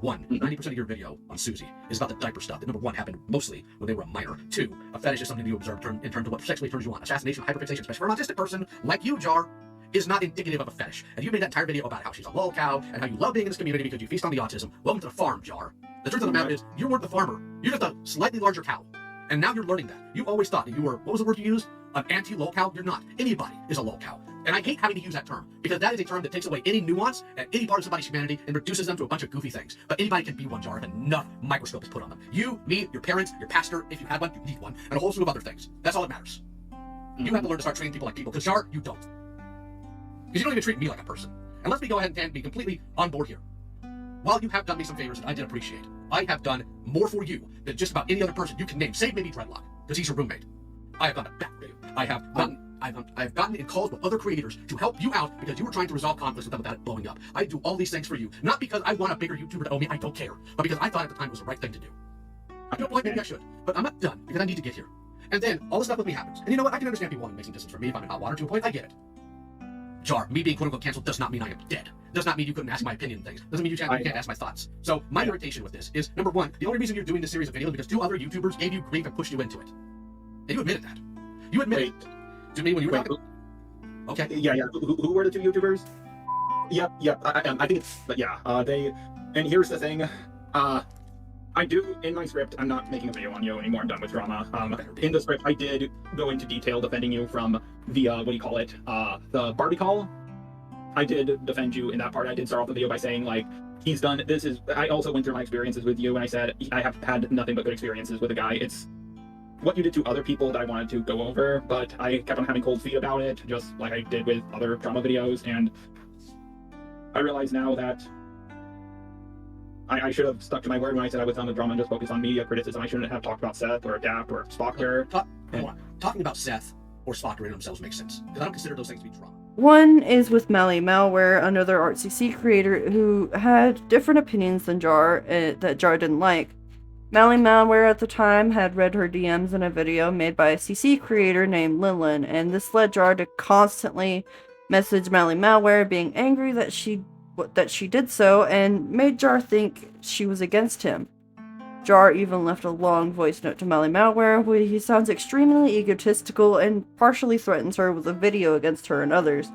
One, 90% of your video on Susie is about the diaper stuff that, number one, happened mostly when they were a minor. Two, a fetish is something you observe in terms of what sexually turns you on. Assassination, hyperfixation, especially for an autistic person like you, Jar, is not indicative of a fetish. And you made that entire video about how she's a lol cow and how you love being in this community because you feast on the autism. Welcome to the farm, Jar. The truth of the matter is, you weren't the farmer. You're just a slightly larger cow. And now you're learning that. You always thought that you were, what was the word you used? An anti-lol cow? You're not. Anybody is a lol cow. And I hate having to use that term, because that is a term that takes away any nuance and any part of somebody's humanity and reduces them to a bunch of goofy things. But anybody can be one, Jar, if enough microscope is put on them. You, me, your parents, your pastor, if you had one, you need one, and a whole slew of other things. That's all that matters. You have to learn to start treating people like people, because Jar, you don't. Because you don't even treat me like a person. And let's go ahead and be completely on board here. While you have done me some favors that I did appreciate, I have done more for you than just about any other person you can name, save maybe Dreadlock, because he's your roommate. I have done it back for you. I have gotten in calls with other creators to help you out because you were trying to resolve conflicts with them without it blowing up. I do all these things for you, not because I want a bigger YouTuber to owe me, I don't care, but because I thought at the time it was the right thing to do. I feel like maybe I should, but I'm not done because I need to get here. And then all the stuff with me happens. And you know what? I can understand people wanting to make some distance from me if I'm in hot water to a point. I get it. Jar, me being quote-unquote canceled does not mean I am dead. Does not mean you couldn't ask my opinion on things. Doesn't mean you can't ask my thoughts. So my irritation with this is, number one, the only reason you're doing this series of videos is because two other YouTubers gave you grief and pushed you into it. And you admitted that. You admitted it to me when you were talking. Okay. Yeah. Who were the two YouTubers? Yep. I think it's, but yeah. And here's the thing. I do, in my script, I'm not making a video on you anymore, I'm done with drama. In the script, I did go into detail defending you from the, the Birdie call. I did defend you in that part. I did start off the video by saying, like, he's done, I also went through my experiences with you, and I said, I have had nothing but good experiences with a guy. It's what you did to other people that I wanted to go over, but I kept on having cold feet about it, just like I did with other drama videos, and I realize now that I should have stuck to my word when I said I was done with drama and just focused on media criticism. I shouldn't have talked about Seth or Adapt or Spoctor. Talking about Seth or Spoctor in themselves makes sense, because I don't consider those things to be drama. One is with Mally Malware, another ARTCC creator who had different opinions than Jar, that Jar didn't like. Mally Malware at the time had read her DMs in a video made by a CC creator named Lin, and this led Jar to constantly message Mally Malware, being angry that she did so, and made Jar think she was against him. Jar even left a long voice note to Mally Malware where he sounds extremely egotistical and partially threatens her with a video against her and others.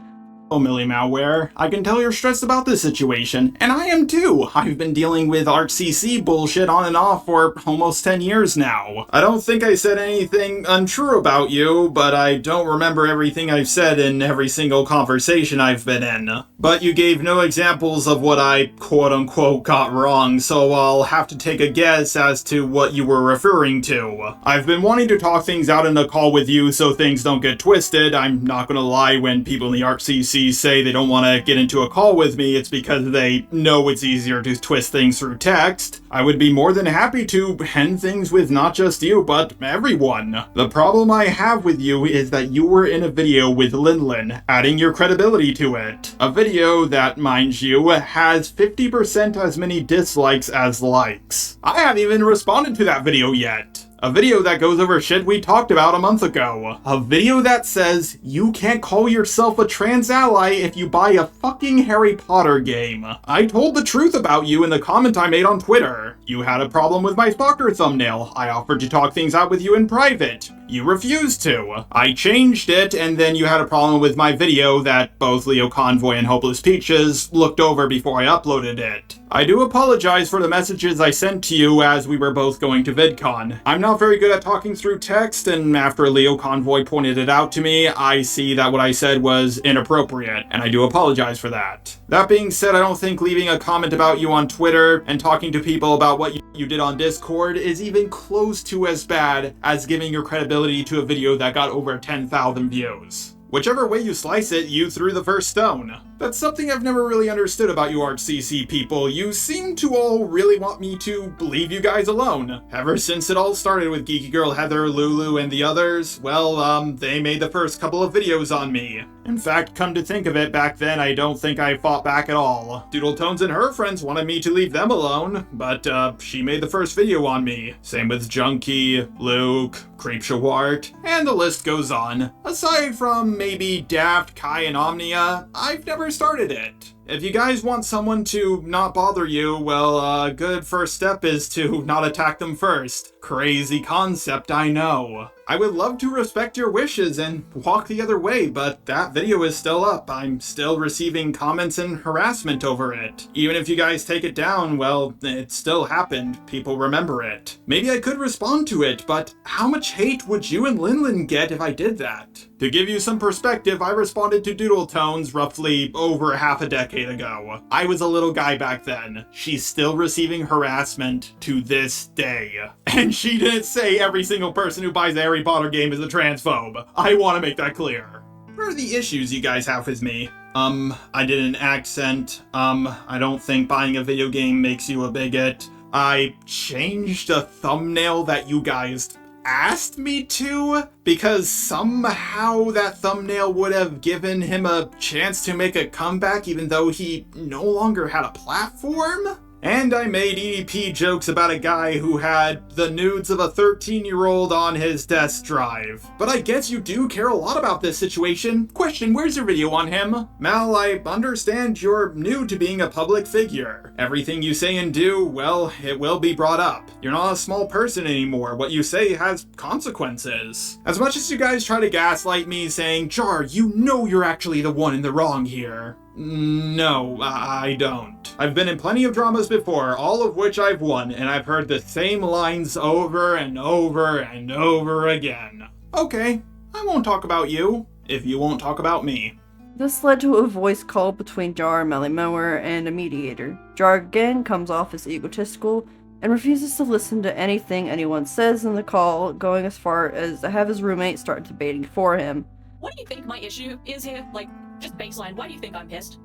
Oh, Millie Malware, I can tell you're stressed about this situation, and I am too. I've been dealing with ARTCC bullshit on and off for almost 10 years now. I don't think I said anything untrue about you, but I don't remember everything I've said in every single conversation I've been in. But you gave no examples of what I quote-unquote got wrong, so I'll have to take a guess as to what you were referring to. I've been wanting to talk things out in a call with you so things don't get twisted. I'm not gonna lie, when people in the ARTCC ARTCC say they don't want to get into a call with me, it's because they know it's easier to twist things through text, I would be more than happy to end things with not just you, but everyone. The problem I have with you is that you were in a video with Linlin, adding your credibility to it. A video that, mind you, has 50% as many dislikes as likes. I haven't even responded to that video yet. A video that goes over shit we talked about a month ago. A video that says you can't call yourself a trans ally if you buy a fucking Harry Potter game. I told the truth about you in the comment I made on Twitter. You had a problem with my Spoctor thumbnail. I offered to talk things out with you in private. You refused to. I changed it, and then you had a problem with my video that both Leo Convoy and Hopeless Peaches looked over before I uploaded it. I do apologize for the messages I sent to you as we were both going to VidCon. I'm not very good at talking through text, and after Leo Convoy pointed it out to me, I see that what I said was inappropriate, and I do apologize for that. That being said, I don't think leaving a comment about you on Twitter and talking to people about what you did on Discord is even close to as bad as giving your credibility to a video that got over 10,000 views. Whichever way you slice it, you threw the first stone. That's something I've never really understood about you ARTCC people. You seem to all really want me to leave you guys alone. Ever since it all started with Geeky Girl Heather, Lulu, and the others, well, they made the first couple of videos on me. In fact, come to think of it, back then I don't think I fought back at all. Doodletones and her friends wanted me to leave them alone, but she made the first video on me. Same with Junkie, Luke, Creepshawart, and the list goes on. Aside from maybe Daft, Kai, and Omnia, I've never started it. If you guys want someone to not bother you, well, a good first step is to not attack them first. Crazy concept, I know. I would love to respect your wishes and walk the other way, but that video is still up. I'm still receiving comments and harassment over it. Even if you guys take it down, well, it still happened. People remember it. Maybe I could respond to it, but how much hate would you and Linlin get if I did that? To give you some perspective, I responded to Doodletones roughly over half a decade ago. I was a little guy back then. She's still receiving harassment to this day. And she didn't say every single person who buys a Harry Potter game is a transphobe. I want to make that clear. What are the issues you guys have with me? I did an accent. I don't think buying a video game makes you a bigot. I changed a thumbnail that you guys asked me to, because somehow that thumbnail would have given him a chance to make a comeback even though he no longer had a platform? And I made EDP jokes about a guy who had the nudes of a 13-year-old on his desk drive. But I guess you do care a lot about this situation. Question, where's your video on him? Mal, I understand you're new to being a public figure. Everything you say and do, well, it will be brought up. You're not a small person anymore. What you say has consequences. As much as you guys try to gaslight me saying, Jar, you know you're actually the one in the wrong here. No, I don't. I've been in plenty of dramas before, all of which I've won, and I've heard the same lines over and over and over again. Okay, I won't talk about you, if you won't talk about me. This led to a voice call between Jar, Melly Mower, and a mediator. Jar again comes off as egotistical and refuses to listen to anything anyone says in the call, going as far as to have his roommate start debating for him. What do you think my issue is here? Like, just baseline, why do you think I'm pissed?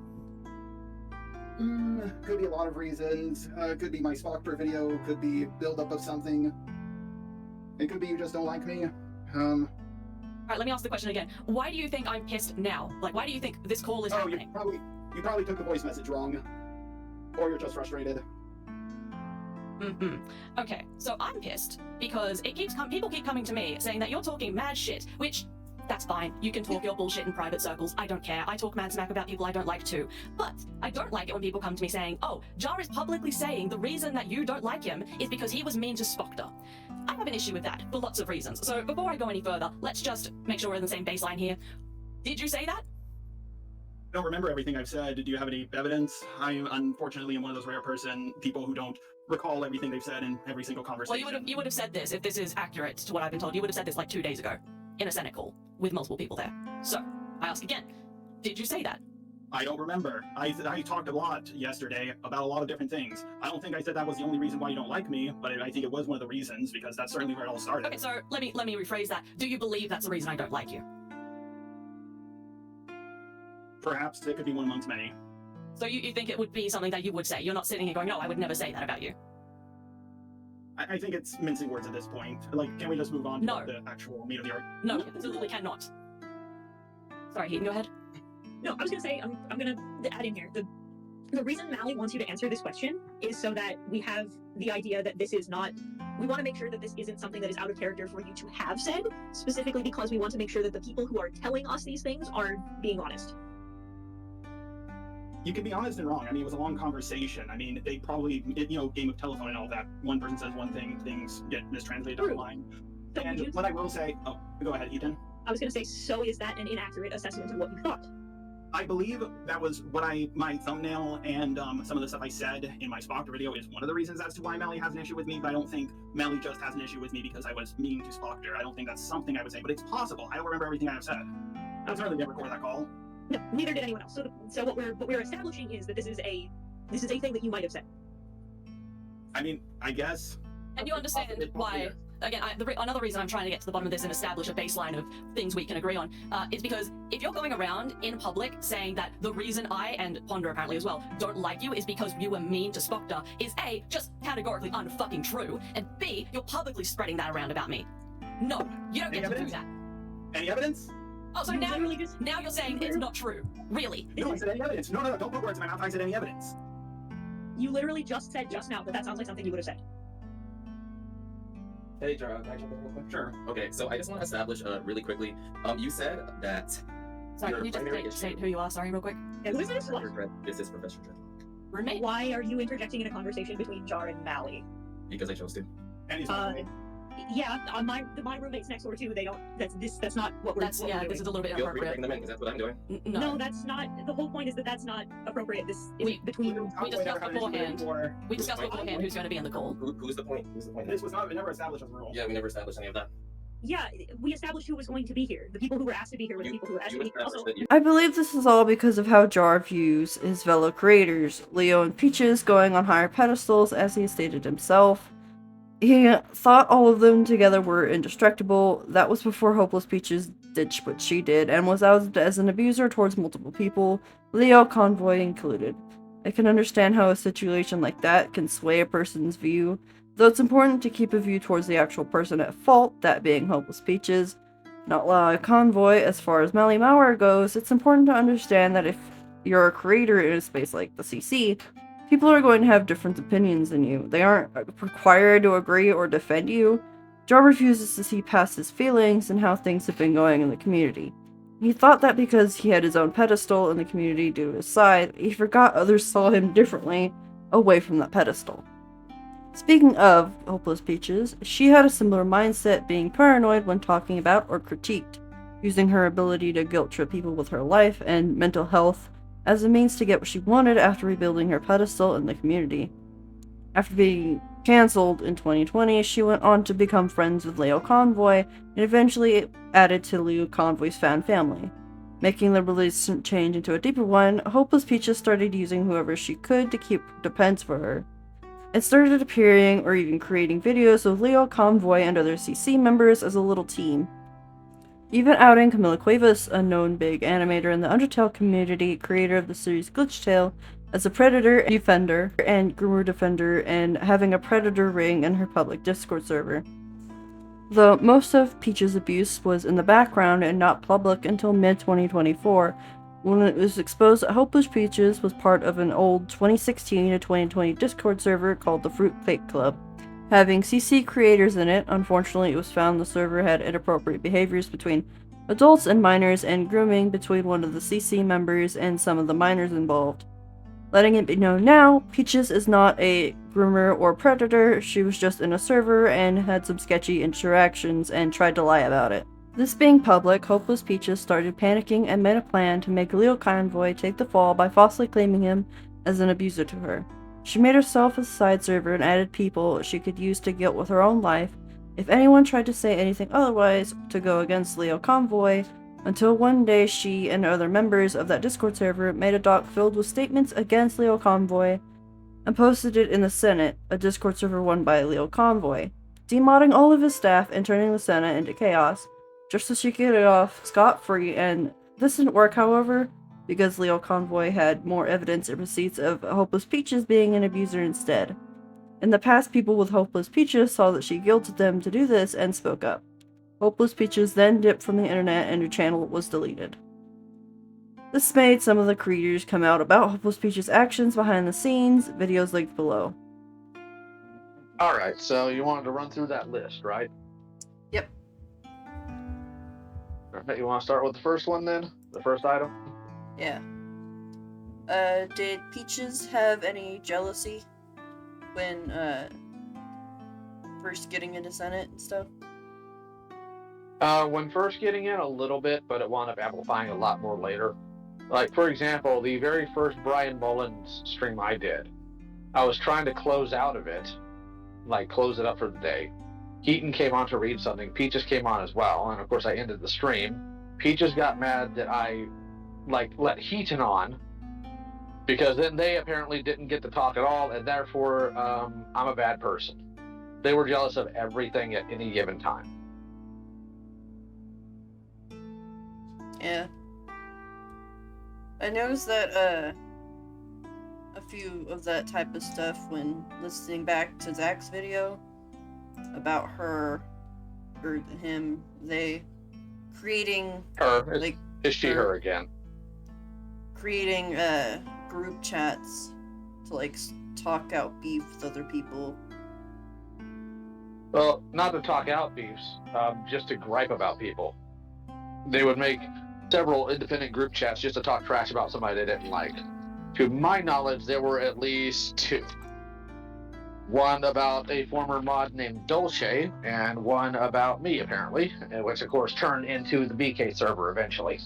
Could be a lot of reasons. Could be my Spoctor video, could be build-up of something. It could be you just don't like me. Alright, let me ask the question again. Why do you think I'm pissed now? Like, why do you think this call is happening? You probably took the voice message wrong. Or you're just frustrated. Okay, so I'm pissed because people keep coming to me saying that you're talking mad shit, which, that's fine. You can talk your bullshit in private circles. I don't care. I talk mad smack about people I don't like too. But I don't like it when people come to me saying, oh, Jar is publicly saying the reason that you don't like him is because he was mean to Spoctor. I have an issue with that for lots of reasons. So before I go any further, let's just make sure we're in the same baseline here. Did you say that? I don't remember everything I've said. Do you have any evidence? I unfortunately am one of those rare people who don't recall everything they've said in every single conversation. Well, you would have said this, if this is accurate to what I've been told, you would have said this like 2 days ago in a Senate call with multiple people there. So, I ask again, did you say that? I don't remember. I talked a lot yesterday about a lot of different things. I don't think I said that was the only reason why you don't like me, but I think it was one of the reasons, because that's certainly where it all started. Okay, so let me rephrase that. Do you believe that's the reason I don't like you? Perhaps it could be one amongst many. So you think it would be something that you would say? You're not sitting here going, no, I would never say that about you. I think it's mincing words at this point. Like, can we just move on to No. the actual meat of the art? No, you absolutely cannot. Sorry, Heaton, go ahead. No, I was gonna say, I'm gonna add in here. The reason Mally wants you to answer this question is so that we have the idea that this is not, we want to make sure that this isn't something that is out of character for you to have said, specifically because we want to make sure that the people who are telling us these things are being honest. You can be honest and wrong. I mean, it was a long conversation. I mean, they probably, game of telephone and all that. One person says one thing, things get mistranslated down the line. So And would you- what I will say, go ahead, Ethan. I was gonna say, so is that an inaccurate assessment of what you thought? I believe that was what my thumbnail and some of the stuff I said in my Spoctor video is one of the reasons as to why Melly has an issue with me, but I don't think Melly just has an issue with me because I was mean to Spoctor. I don't think that's something I would say, but it's possible. I don't remember everything I have said. I certainly didn't record that call. No, neither did anyone else. So what we're establishing is that this is a thing that you might have said. I mean, I guess. And you understand why, again, another reason I'm trying to get to the bottom of this and establish a baseline of things we can agree on is because if you're going around in public saying that the reason I, and Ponder apparently as well, don't like you is because you were mean to Spoctor is A, just categorically unfucking true, and B, you're publicly spreading that around about me. No, you don't get to do that. Any evidence? Oh, so now you're saying it's not true. Really? No, I said any evidence. No, don't put words in my mouth. I said any evidence. You literally just said just now that sounds like something you would have said. Hey, Jara, can I jump in real quick? Sure. Okay, so I just want to establish really quickly. You said that. Sorry, your can you just primary say issue- who you are? Sorry, real quick. Who is this? This is Professor Jen. Roommate? Why are you interjecting in a conversation between Jar and Mally? Because I chose to. And he's Yeah, my roommates next door too. They don't. That's not what we're. That's, what yeah, we're this is doing. a little bit Feel free to inappropriate. bring them in, because that's what I'm doing. No. No, that's not. The whole point is that that's not appropriate. This is We- between. We discussed beforehand. We discussed beforehand who's going to be in the call. Who's the point? Who's the point? This was never established as a rule. Yeah, we never established any of that. Yeah, we established who was going to be here. The people who were asked to be here were the people who were asked to be here. established Also, that you. I believe this is all because of how Jar views his fellow creators, Leo and Peaches going on higher pedestals, as he stated himself. He thought all of them together were indestructible. That was before Hopeless Peaches did what she did, and was outed as an abuser towards multiple people, Leo Convoy included. I can understand how a situation like that can sway a person's view, though it's important to keep a view towards the actual person at fault, that being Hopeless Peaches. Not Leo Convoy. As far as Melly Mauer goes, it's important to understand that if you're a creator in a space like the CC, people are going to have different opinions than you. They aren't required to agree or defend you. Jar refuses to see past his feelings and how things have been going in the community. He thought that because he had his own pedestal in the community due to his side, he forgot others saw him differently away from that pedestal. Speaking of Hopeless Peaches, she had a similar mindset, being paranoid when talking about or critiqued, using her ability to guilt trip people with her life and mental health as a means to get what she wanted after rebuilding her pedestal in the community. After being cancelled in 2020, she went on to become friends with Leo Convoy and eventually added to Leo Convoy's fan family. Making the relationship change into a deeper one, Hopeless Peaches started using whoever she could to keep defense for her. It started appearing or even creating videos of Leo Convoy and other CC members as a little team. Even outing Camila Cuevas, a known big animator in the Undertale community, creator of the series Glitch Tale, as a predator defender and groomer defender, and having a predator ring in her public Discord server. Though most of Peach's abuse was in the background and not public until mid-2024, when it was exposed that Hopeless Peaches was part of an old 2016 to 2020 Discord server called the Fruit Plate Club. Having CC creators in it, unfortunately it was found the server had inappropriate behaviors between adults and minors and grooming between one of the CC members and some of the minors involved. Letting it be known now, Peaches is not a groomer or predator. She was just in a server and had some sketchy interactions and tried to lie about it. This being public, Hopeless Peaches started panicking and made a plan to make Leo Convoy take the fall by falsely claiming him as an abuser to her. She made herself a side server and added people she could use to guilt with her own life if anyone tried to say anything otherwise to go against Leo Convoy, until one day she and other members of that Discord server made a doc filled with statements against Leo Convoy and posted it in the Senate, a Discord server run by Leo Convoy, demodding all of his staff and turning the Senate into chaos, just so she could get off scot-free. And this didn't work, however. because Leo Convoy had more evidence and receipts of Hopeless Peaches being an abuser instead. In the past, people with Hopeless Peaches saw that she guilted them to do this and spoke up. Hopeless Peaches then dipped from the internet and her channel was deleted. This made some of the creators come out about Hopeless Peaches' actions behind the scenes, videos linked below. Alright, so you wanted to run through that list, right? Yep. Alright, you want to start with the first one then? The first item? Yeah. Did Peaches have any jealousy when, first getting into Senate and stuff? When first getting in, a little bit, but it wound up amplifying a lot more later. Like, for example, the very first Brian Mullins stream I did, I was trying to close out of it, like close it up for the day. Heaton came on to read something, Peaches came on as well, and of course I ended the stream. Peaches got mad that I, like, let Heaton on, because then they apparently didn't get to talk at all, and therefore, I'm a bad person. They were jealous of everything at any given time. Yeah. I noticed that, a few of that type of stuff when listening back to Zach's video about her, or him, they creating... Her? Like, is she her again? Creating, group chats to, like, talk out beef with other people. Well, not to talk out beefs, just to gripe about people. They would make several independent group chats just to talk trash about somebody they didn't like. To my knowledge, there were at least 2. One about a former mod named Dolce, and one about me, apparently, which of course turned into the BK server eventually.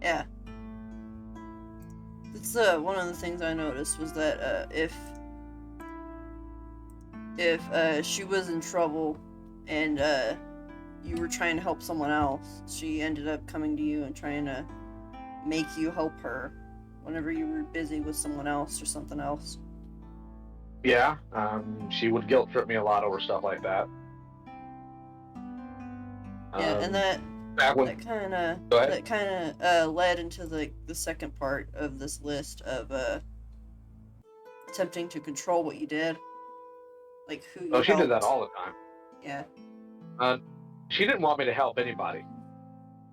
Yeah. That's one of the things I noticed was that if she was in trouble and you were trying to help someone else, she ended up coming to you and trying to make you help her whenever you were busy with someone else or something else. Yeah, she would guilt trip me a lot over stuff like that. Yeah, and that kind of led into the second part of this list of attempting to control what you did, like who you Oh, she helped. did that all the time. Yeah. She didn't want me to help anybody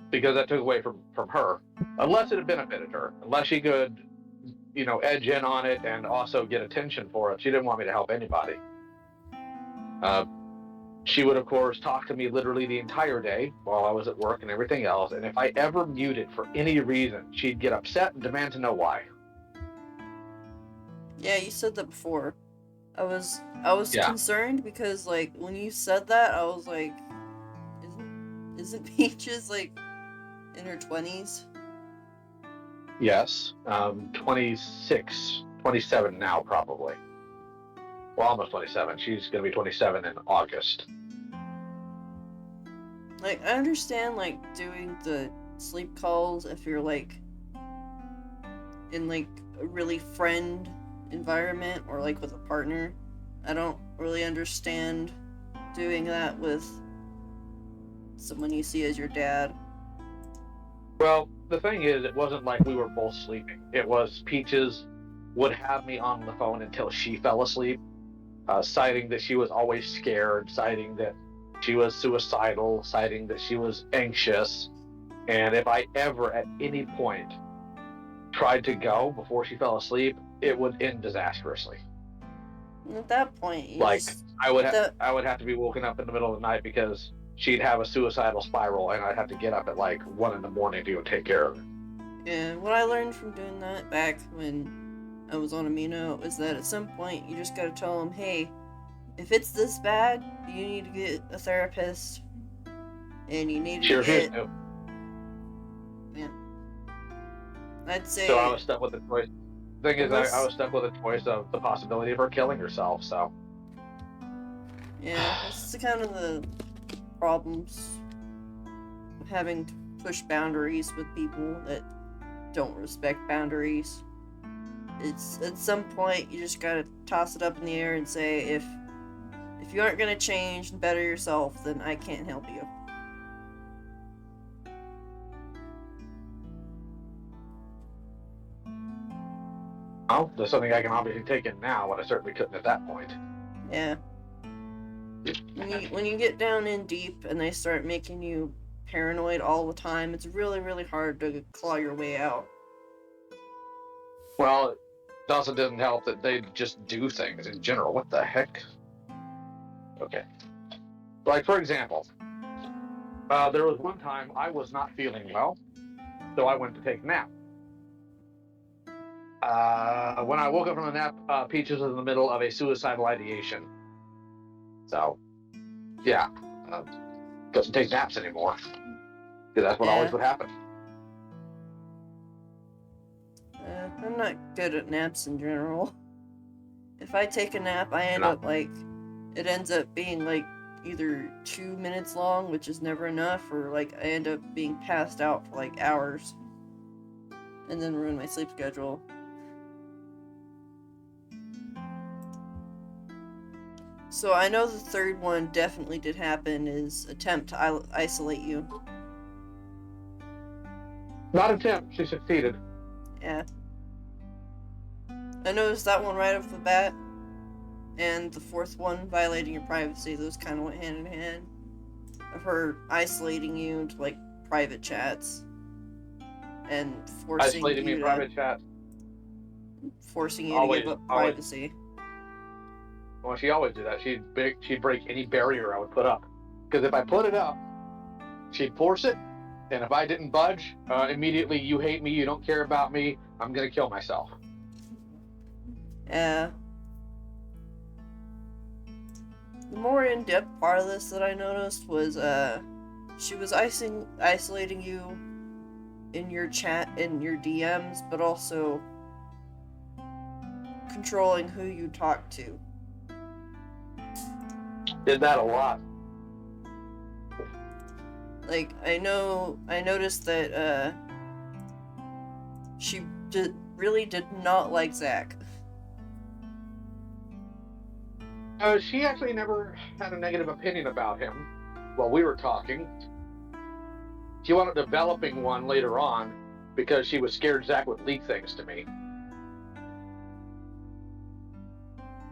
because that took away from her, unless it had benefited her, unless she could, you know, edge in on it and also get attention for it. She didn't want me to help anybody. She would, of course, talk to me literally the entire day while I was at work and everything else, and if I ever muted for any reason, she'd get upset and demand to know why. Yeah, you said that before. I was Yeah. concerned because, like, when you said that, I was like, isn't Peaches, like, in her 20s? Yes, 26, 27 now, probably. Well, almost 27. She's going to be 27 in August. Like, I understand, like, doing the sleep calls if you're, like, in, like, a really friend environment or, like, with a partner. I don't really understand doing that with someone you see as your dad. Well, the thing is, it wasn't like we were both sleeping. It was Peaches would have me on the phone until she fell asleep, citing that she was always scared, citing that she was suicidal, citing that she was anxious. And if I ever at any point tried to go before she fell asleep, it would end disastrously. And at that point, you Like, just... I would have to be woken up in the middle of the night because she'd have a suicidal spiral and I'd have to get up at like 1 in the morning to go take care of it. Yeah, what I learned from doing that back when I was on Amino is that at some point you just gotta tell them, hey, if it's this bad, you need to get a therapist, and you need to get... Yeah. I'd say... So I was stuck with the choice. The thing is, I was stuck with a choice of the possibility of her killing herself, so... Yeah, that's kind of the problems with having to push boundaries with people that don't respect boundaries. It's at some point you just gotta toss it up in the air and say, if you aren't gonna change and better yourself, then I can't help you. Oh, there's something I can obviously take in now, but I certainly couldn't at that point. Yeah. When you get down in deep and they start making you paranoid all the time, it's really, really hard to claw your way out. Well, it also doesn't help that they just do things in general. What the heck? Okay. Like, for example, there was one time I was not feeling well, so I went to take a nap. When I woke up from the nap, Peaches was in the middle of a suicidal ideation. So, yeah, doesn't take naps anymore, because that's what always would happen. I'm not good at naps in general. If I take a nap, I end up like, it ends up being like either 2 minutes long, which is never enough, or like I end up being passed out for like hours, and then ruin my sleep schedule. So I know the third one definitely did happen, is attempt to isolate you. Not attempt, she succeeded. Yeah. I noticed that one right off the bat, and the fourth one, violating your privacy, those kind of went hand in hand. Of her isolating you into, like, private chats, and forcing isolating me in private chat. Forcing you to give up privacy. Well, she always did that. She'd break any barrier I would put up. Because if I put it up, she'd force it, and if I didn't budge, immediately, you hate me, you don't care about me, I'm gonna kill myself. Yeah. The more in-depth part of this that I noticed was, she was isolating you in your chat, in your DMs, but also controlling who you talk to. Did that a lot. Like, I noticed that, she really did not like Zach. She actually never had a negative opinion about him while we were talking. She wound up developing one later on because she was scared Zach would leak things to me.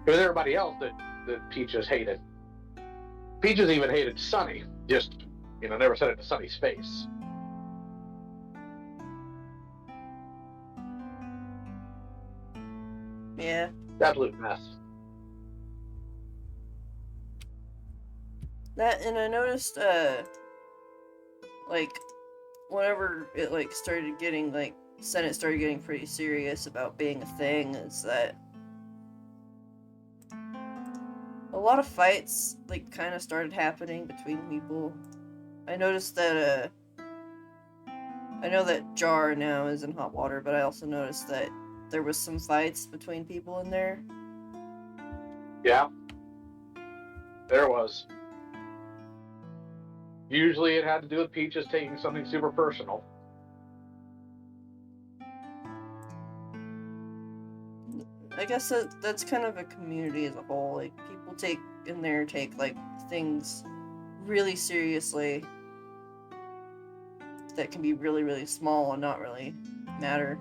It was everybody else that Peaches hated. Peaches even hated Sunny, just, never said it to Sunny's face. Yeah. Absolute mess. That, and I noticed, like, whenever it, like, started getting, like, Senate started getting pretty serious about being a thing, is that a lot of fights, like, kind of started happening between people. I noticed that, I know that Jar now is in hot water, but I also noticed that there was some fights between people in there. Yeah. There was. Usually it had to do with Peaches taking something super personal. I guess that's kind of a community as a whole. Like, people take like things really seriously that can be really, really small and not really matter.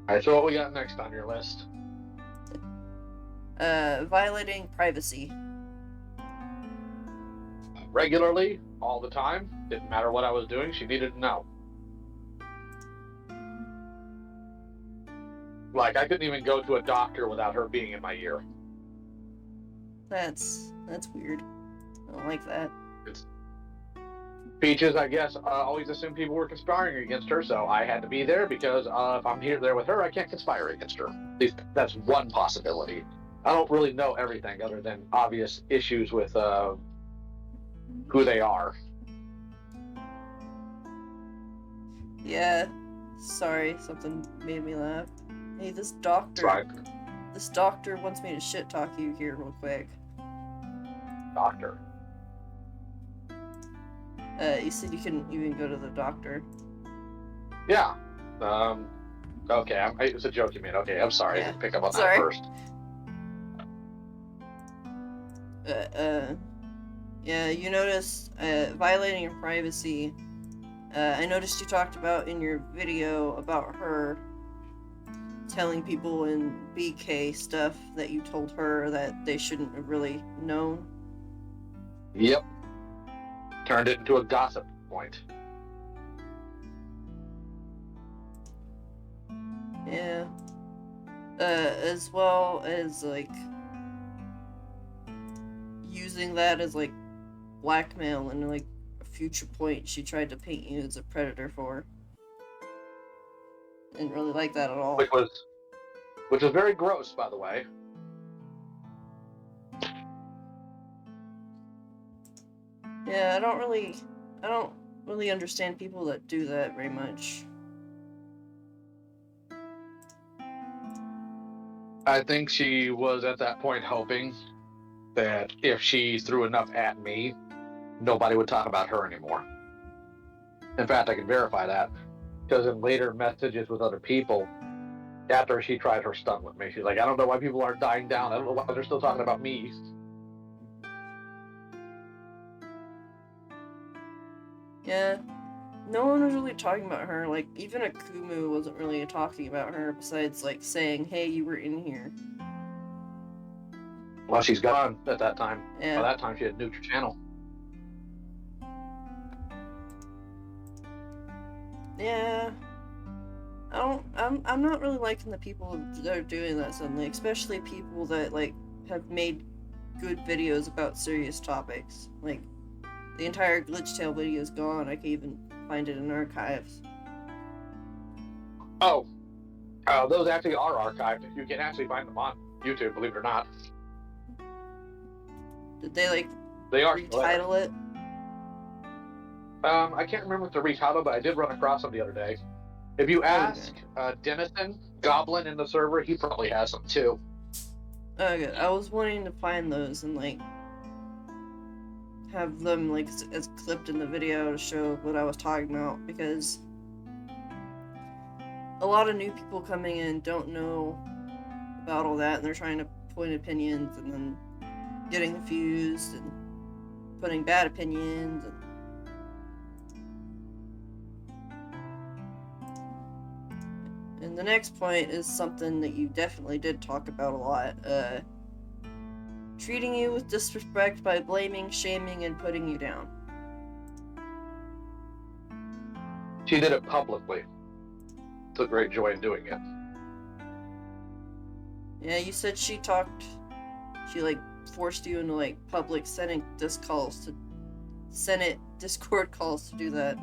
Alright, so what we got next on your list? Violating privacy. Regularly, all the time, didn't matter what I was doing, she needed to know. Like, I couldn't even go to a doctor without her being in my ear. That's weird. I don't like that. Peaches, I guess, always assumed people were conspiring against her, so I had to be there because if I'm there with her, I can't conspire against her. At least that's one possibility. I don't really know everything other than obvious issues with who they are. Yeah. Sorry, something made me laugh. Hey, this doctor. Right. This doctor wants me to shit talk you here real quick. Doctor. You said you couldn't even go to the doctor. Yeah. Okay, it was a joke you made. Okay, I'm sorry. Yeah. I didn't pick up on Sorry. that first. Yeah, you noticed violating your privacy. I noticed you talked about in your video about her telling people in BK stuff that you told her that they shouldn't have really known. Yep. Turned it into a gossip point. Yeah. As well as, like, using that as, like, blackmail and, like, a future point she tried to paint you as a predator for. Didn't really like that at all. Which was very gross, by the way. Yeah, I don't really understand people that do that very much. I think she was at that point hoping that if she threw enough at me, nobody would talk about her anymore. In fact, I can verify that because in later messages with other people, after she tried her stunt with me, she's like, I don't know why people aren't dying down. I don't know why they're still talking about me. Yeah, no one was really talking about her. Like, even Akumu wasn't really talking about her besides, like, saying, hey, you were in here. Well, she's gone at that time. Yeah. By that time, she had nuked her channel. Yeah. I'm not really liking the people that are doing that suddenly, especially people that, like, have made good videos about serious topics. Like, the entire Glitch Tail video is gone. I can even find it in archives. Oh, those actually are archived. You can actually find them on YouTube, believe it or not. Did they, like, They are retitle it? I can't remember if they're retitled, but I did run across them the other day. If you ask Denison, Goblin in the server, he probably has them too. Okay, I was wanting to find those and, like, have them, like, as clipped in the video to show what I was talking about, because a lot of new people coming in don't know about all that, and they're trying to point opinions and then getting confused and putting bad opinions. And the next point is something that you definitely did talk about a lot. Treating you with disrespect by blaming, shaming, and putting you down. She did it publicly. Took great joy in doing it. Yeah, you said she like, forced you into, like, public Senate Discord calls to do that.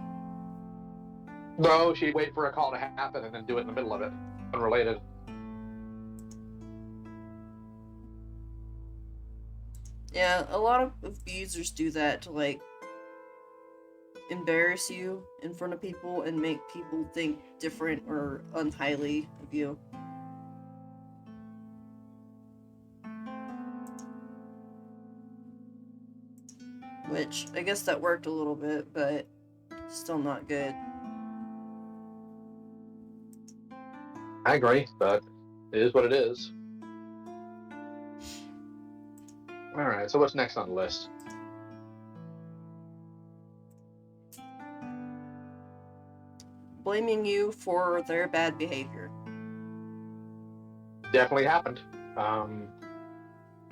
No, she'd wait for a call to happen and then do it in the middle of it. Unrelated. Yeah, a lot of abusers do that to, like, embarrass you in front of people and make people think different or unhighly of you. Which, I guess that worked a little bit, but still not good. I agree, but it is what it is. Alright, so what's next on the list? Blaming you for their bad behavior. Definitely happened.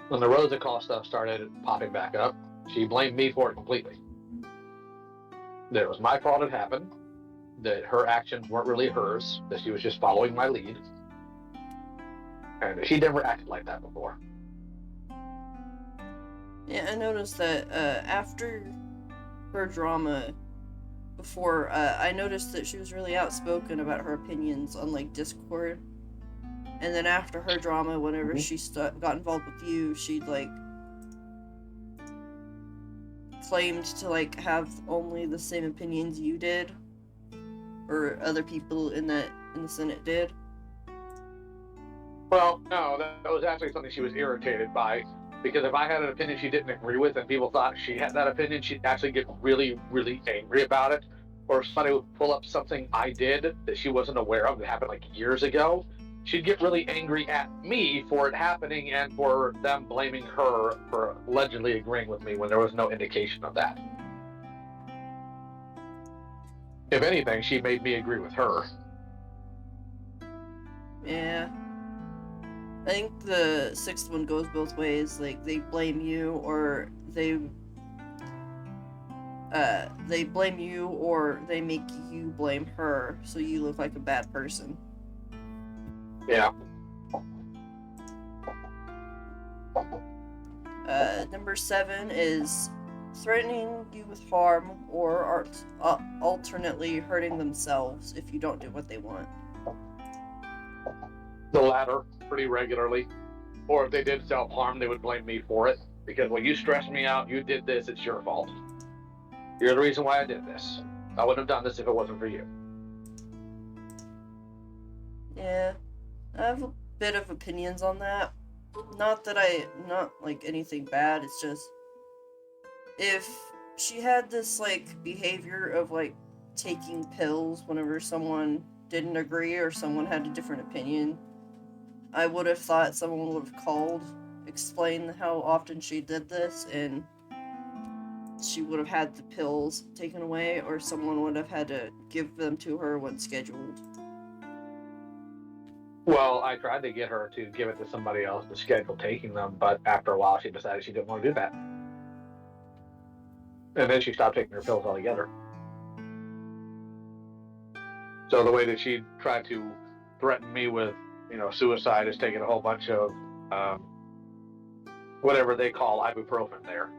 When the Rosa Call stuff started popping back up, she blamed me for it completely. That it was my fault it happened, that her actions weren't really hers, that she was just following my lead, and she never acted like that before. Yeah, I noticed that after her drama, before, I noticed that she was really outspoken about her opinions on, like, Discord. And then after her drama, whenever she got involved with you, she'd, like, claimed to, like, have only the same opinions you did, or other people in the Senate did. Well, no, that was actually something she was irritated by, because if I had an opinion she didn't agree with and people thought she had that opinion, she'd actually get really, really angry about it. Or if somebody would pull up something I did that she wasn't aware of that happened like years ago, she'd get really angry at me for it happening and for them blaming her for allegedly agreeing with me when there was no indication of that. If anything, she made me agree with her. Yeah. I think the sixth one goes both ways. Like, they blame you or they blame you or they make you blame her, so you look like a bad person. Yeah. Number 7 is threatening you with harm or alternately hurting themselves if you don't do what they want. The latter, pretty regularly. Or if they did self-harm, they would blame me for it. Because, well, you stressed me out, you did this, it's your fault. You're the reason why I did this. I wouldn't have done this if it wasn't for you. Yeah, I have a bit of opinions on that. Not like anything bad, it's just, if she had this, like, behavior of, like, taking pills whenever someone didn't agree or someone had a different opinion, I would have thought someone would have called, explained how often she did this, and she would have had the pills taken away, or someone would have had to give them to her when scheduled. Well, I tried to get her to give it to somebody else to schedule taking them, but after a while she decided she didn't want to do that. And then she stopped taking her pills altogether. So the way that she tried to threaten me with, suicide is taking a whole bunch of whatever they call ibuprofen there.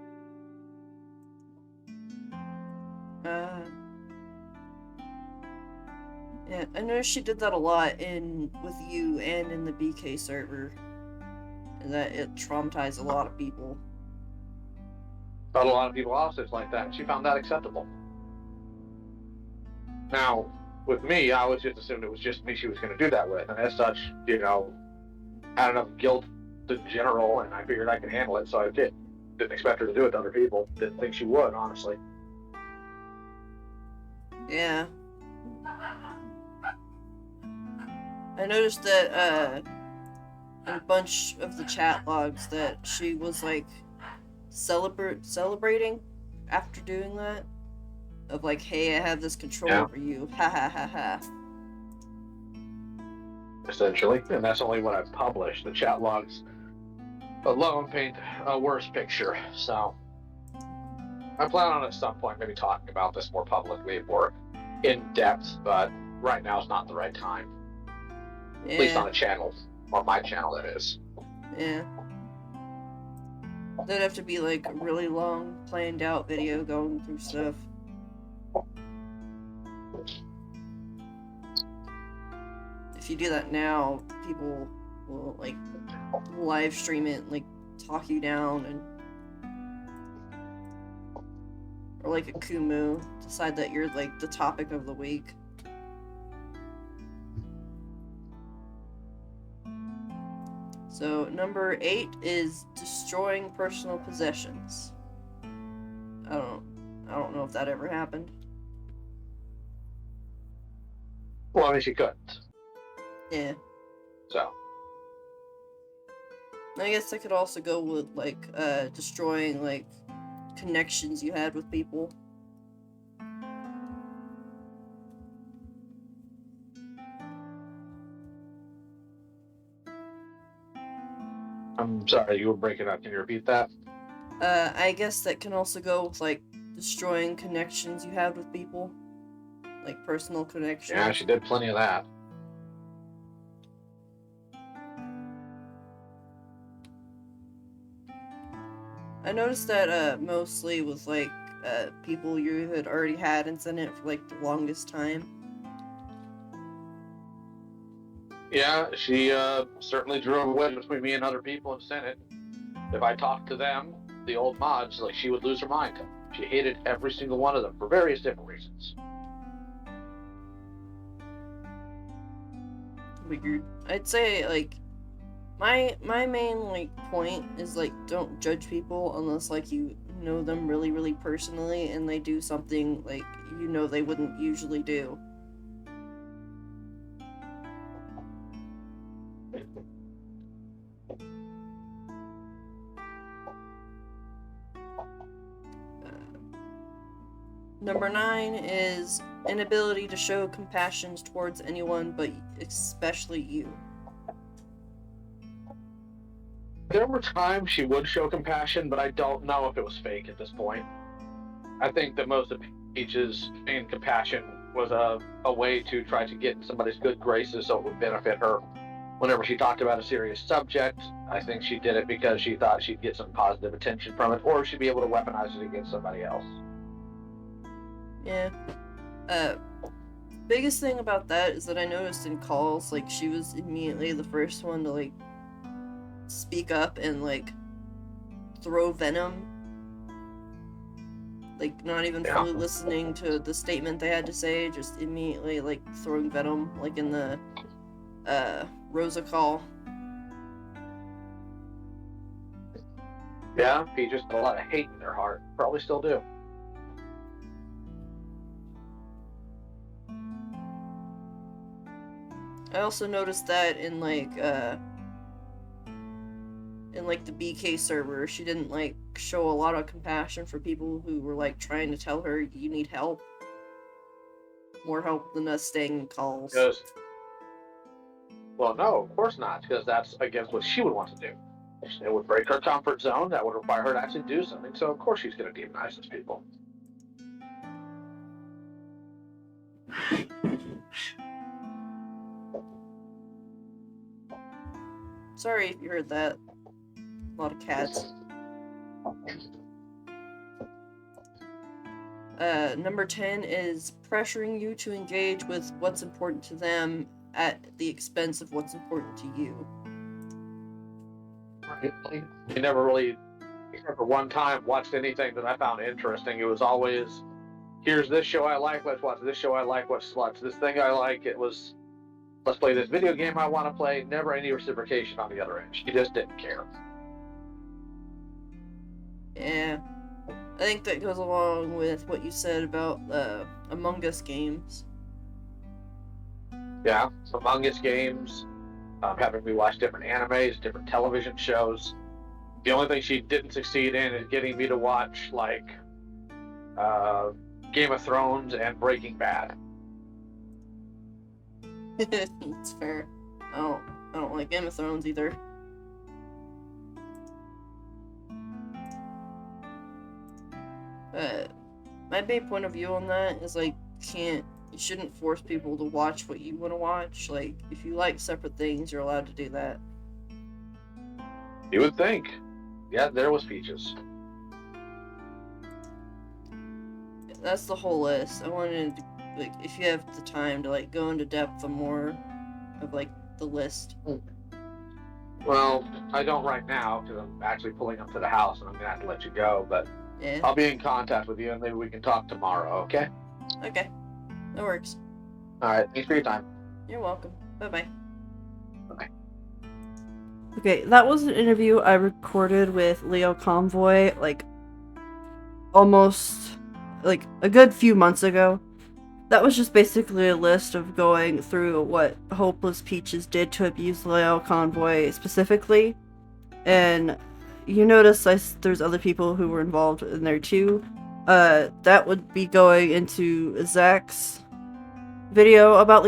Yeah, I noticed she did that a lot with you and in the BK server, and that it traumatized a lot of people. But a lot of people also like that, and she found that acceptable. Now, with me, I was just assumed it was just me she was going to do that with, and as such, had enough guilt in general, and I figured I could handle it, so I did. Didn't expect her to do it to other people. Didn't think she would, honestly. Yeah. I noticed that in a bunch of the chat logs that she was like celebrating after doing that. Of like, hey, I have this control over you. Ha ha ha ha. Essentially. And that's only what I've published. The chat logs alone paint a worse picture. So I plan on at some point maybe talking about this more publicly, more in depth, but right now is not the right time. Yeah. At least on a channel, on my channel that is. Yeah. That'd have to be like a really long, planned out video going through stuff. If you do that now, people will like live stream it and like talk you down, and or like a Kumu, decide that you're like the topic of the week. So number 8 is destroying personal possessions. I don't know if that ever happened. Well, I mean, she couldn't. Yeah. So. I guess I could also go with like destroying like connections you had with people. I'm sorry, you were breaking up. Can you repeat that? I guess that can also go with like destroying connections you had with people. Like personal connections. Yeah, she did plenty of that. I noticed that mostly with like people you had already had in Senate for like the longest time. Yeah, she certainly drew a wedge between me and other people in Senate. If I talked to them, the old mods, like, she would lose her mind. She hated every single one of them for various different reasons. Weird. I'd say like my main like point is like don't judge people unless like you know them really really personally and they do something like they wouldn't usually do. Number 9 is inability to show compassion towards anyone, but especially you. There were times she would show compassion, but I don't know if it was fake at this point. I think that most of Peach's main compassion was a way to try to get in somebody's good graces so it would benefit her. Whenever she talked about a serious subject, I think she did it because she thought she'd get some positive attention from it, or she'd be able to weaponize it against somebody else. Yeah. Biggest thing about that is that I noticed in calls, like, she was immediately the first one to, like, speak up and, like, throw venom. Like, not even fully listening to the statement they had to say, just immediately, like, throwing venom, like in the, Rosa call. Yeah, Peach had a lot of hate in their heart. Probably still do. I also noticed that in, like, the BK server, she didn't, like, show a lot of compassion for people who were, like, trying to tell her, you need help. More help than us staying in calls. Well, no, of course not, because that's against what she would want to do. It would break her comfort zone, that would require her to actually do something, so of course she's going to demonize those people. Sorry if you heard that. A lot of cats. Number 10 is pressuring you to engage with what's important to them at the expense of what's important to you. You never really, except for one time, watched anything that I found interesting. It was always, here's this show I like, let's watch this show I like, let's watch this thing I like. It was, let's play this video game I want to play. Never any reciprocation on the other end. She just didn't care. Yeah. I think that goes along with what you said about Among Us games. Yeah, Among Us games, having me watch different animes, different television shows. The only thing she didn't succeed in is getting me to watch, like, Game of Thrones and Breaking Bad. It's fair. I don't like Game of Thrones either. My main point of view on that is, like, you shouldn't force people to watch what you want to watch. Like, if you like separate things, you're allowed to do that. You would think. Yeah, there was Peaches. That's the whole list. I wanted to, like, if you have the time to, like, go into depth on more of, like, the list. Well, I don't right now, because I'm actually pulling up to the house and I'm going to have to let you go, but Yeah. I'll be in contact with you and maybe we can talk tomorrow, okay? Okay. That works. Alright, thanks for your time. You're welcome. Bye-bye. Bye. Okay, that was an interview I recorded with Leo Convoy, like, almost, like, a good few months ago. That was just basically a list of going through what Hopeless Peaches did to abuse Leo Convoy specifically. And you notice there's other people who were involved in there too. That would be going into Zach's video about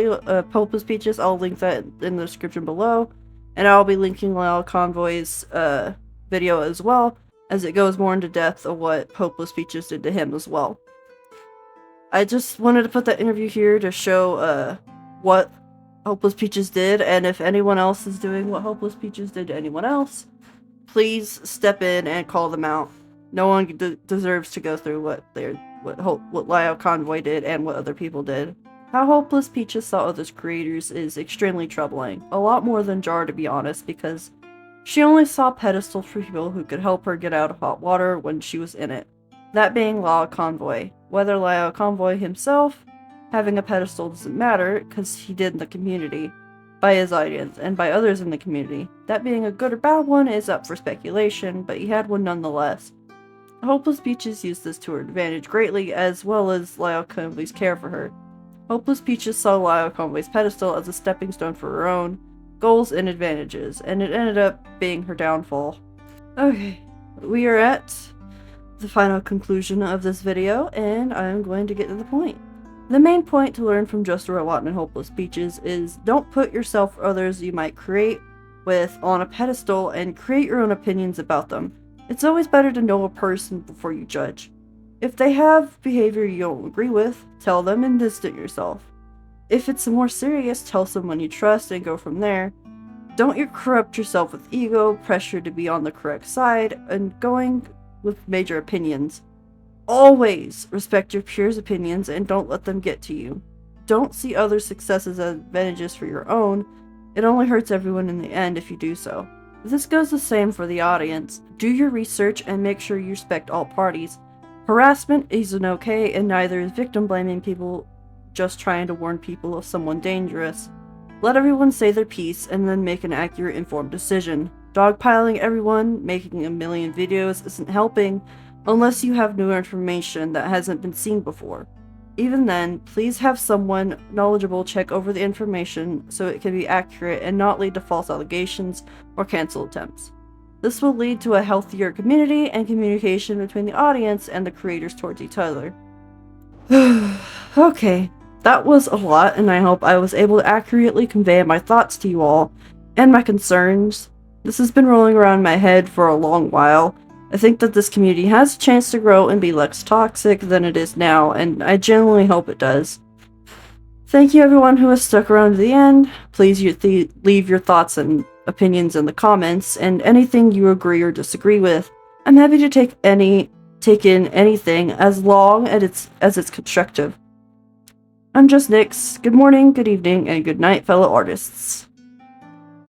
Hopeless Peaches. I'll link that in the description below. And I'll be linking Lyle Convoy's video as well, as it goes more into depth of what Hopeless Peaches did to him as well. I just wanted to put that interview here to show what Hopeless Peaches did, and if anyone else is doing what Hopeless Peaches did to anyone else, please step in and call them out. No one deserves to go through what Lyle Convoy did and what other people did. How Hopeless Peaches saw others creators is extremely troubling. A lot more than Jar, to be honest, because she only saw pedestals for people who could help her get out of hot water when she was in it. That being Lyle Convoy. Whether Lyle Convoy himself having a pedestal doesn't matter, because he did in the community, by his audience, and by others in the community. That being a good or bad one is up for speculation, but he had one nonetheless. Hopeless Peaches used this to her advantage greatly, as well as Lyle Convoy's care for her. Hopeless Peaches saw Lyle Convoy's pedestal as a stepping stone for her own goals and advantages, and it ended up being her downfall. Okay, we are at the final conclusion of this video, and I'm going to get to the point. The main point to learn from JustARobot and Hopeless Peaches is don't put yourself or others you might create with on a pedestal and create your own opinions about them. It's always better to know a person before you judge. If they have behavior you don't agree with, tell them and distance yourself. If it's more serious, tell someone you trust and go from there. Don't corrupt yourself with ego, pressure to be on the correct side, and going with major opinions. Always respect your peers' opinions and don't let them get to you. Don't see other successes as advantages for your own. It only hurts everyone in the end if you do so. This goes the same for the audience. Do your research and make sure you respect all parties. Harassment isn't okay, and neither is victim blaming people just trying to warn people of someone dangerous. Let everyone say their piece and then make an accurate, informed decision. Dogpiling everyone, making a million videos isn't helping unless you have new information that hasn't been seen before. Even then, please have someone knowledgeable check over the information so it can be accurate and not lead to false allegations or cancel attempts. This will lead to a healthier community and communication between the audience and the creators towards each other. Okay, that was a lot, and I hope I was able to accurately convey my thoughts to you all and my concerns. This has been rolling around my head for a long while. I think that this community has a chance to grow and be less toxic than it is now, and I genuinely hope it does. Thank you everyone who has stuck around to the end. Please leave your thoughts and opinions in the comments, and anything you agree or disagree with. I'm happy to take in anything as long as it's constructive. I'm Just Nix. Good morning, good evening, and good night, fellow artists.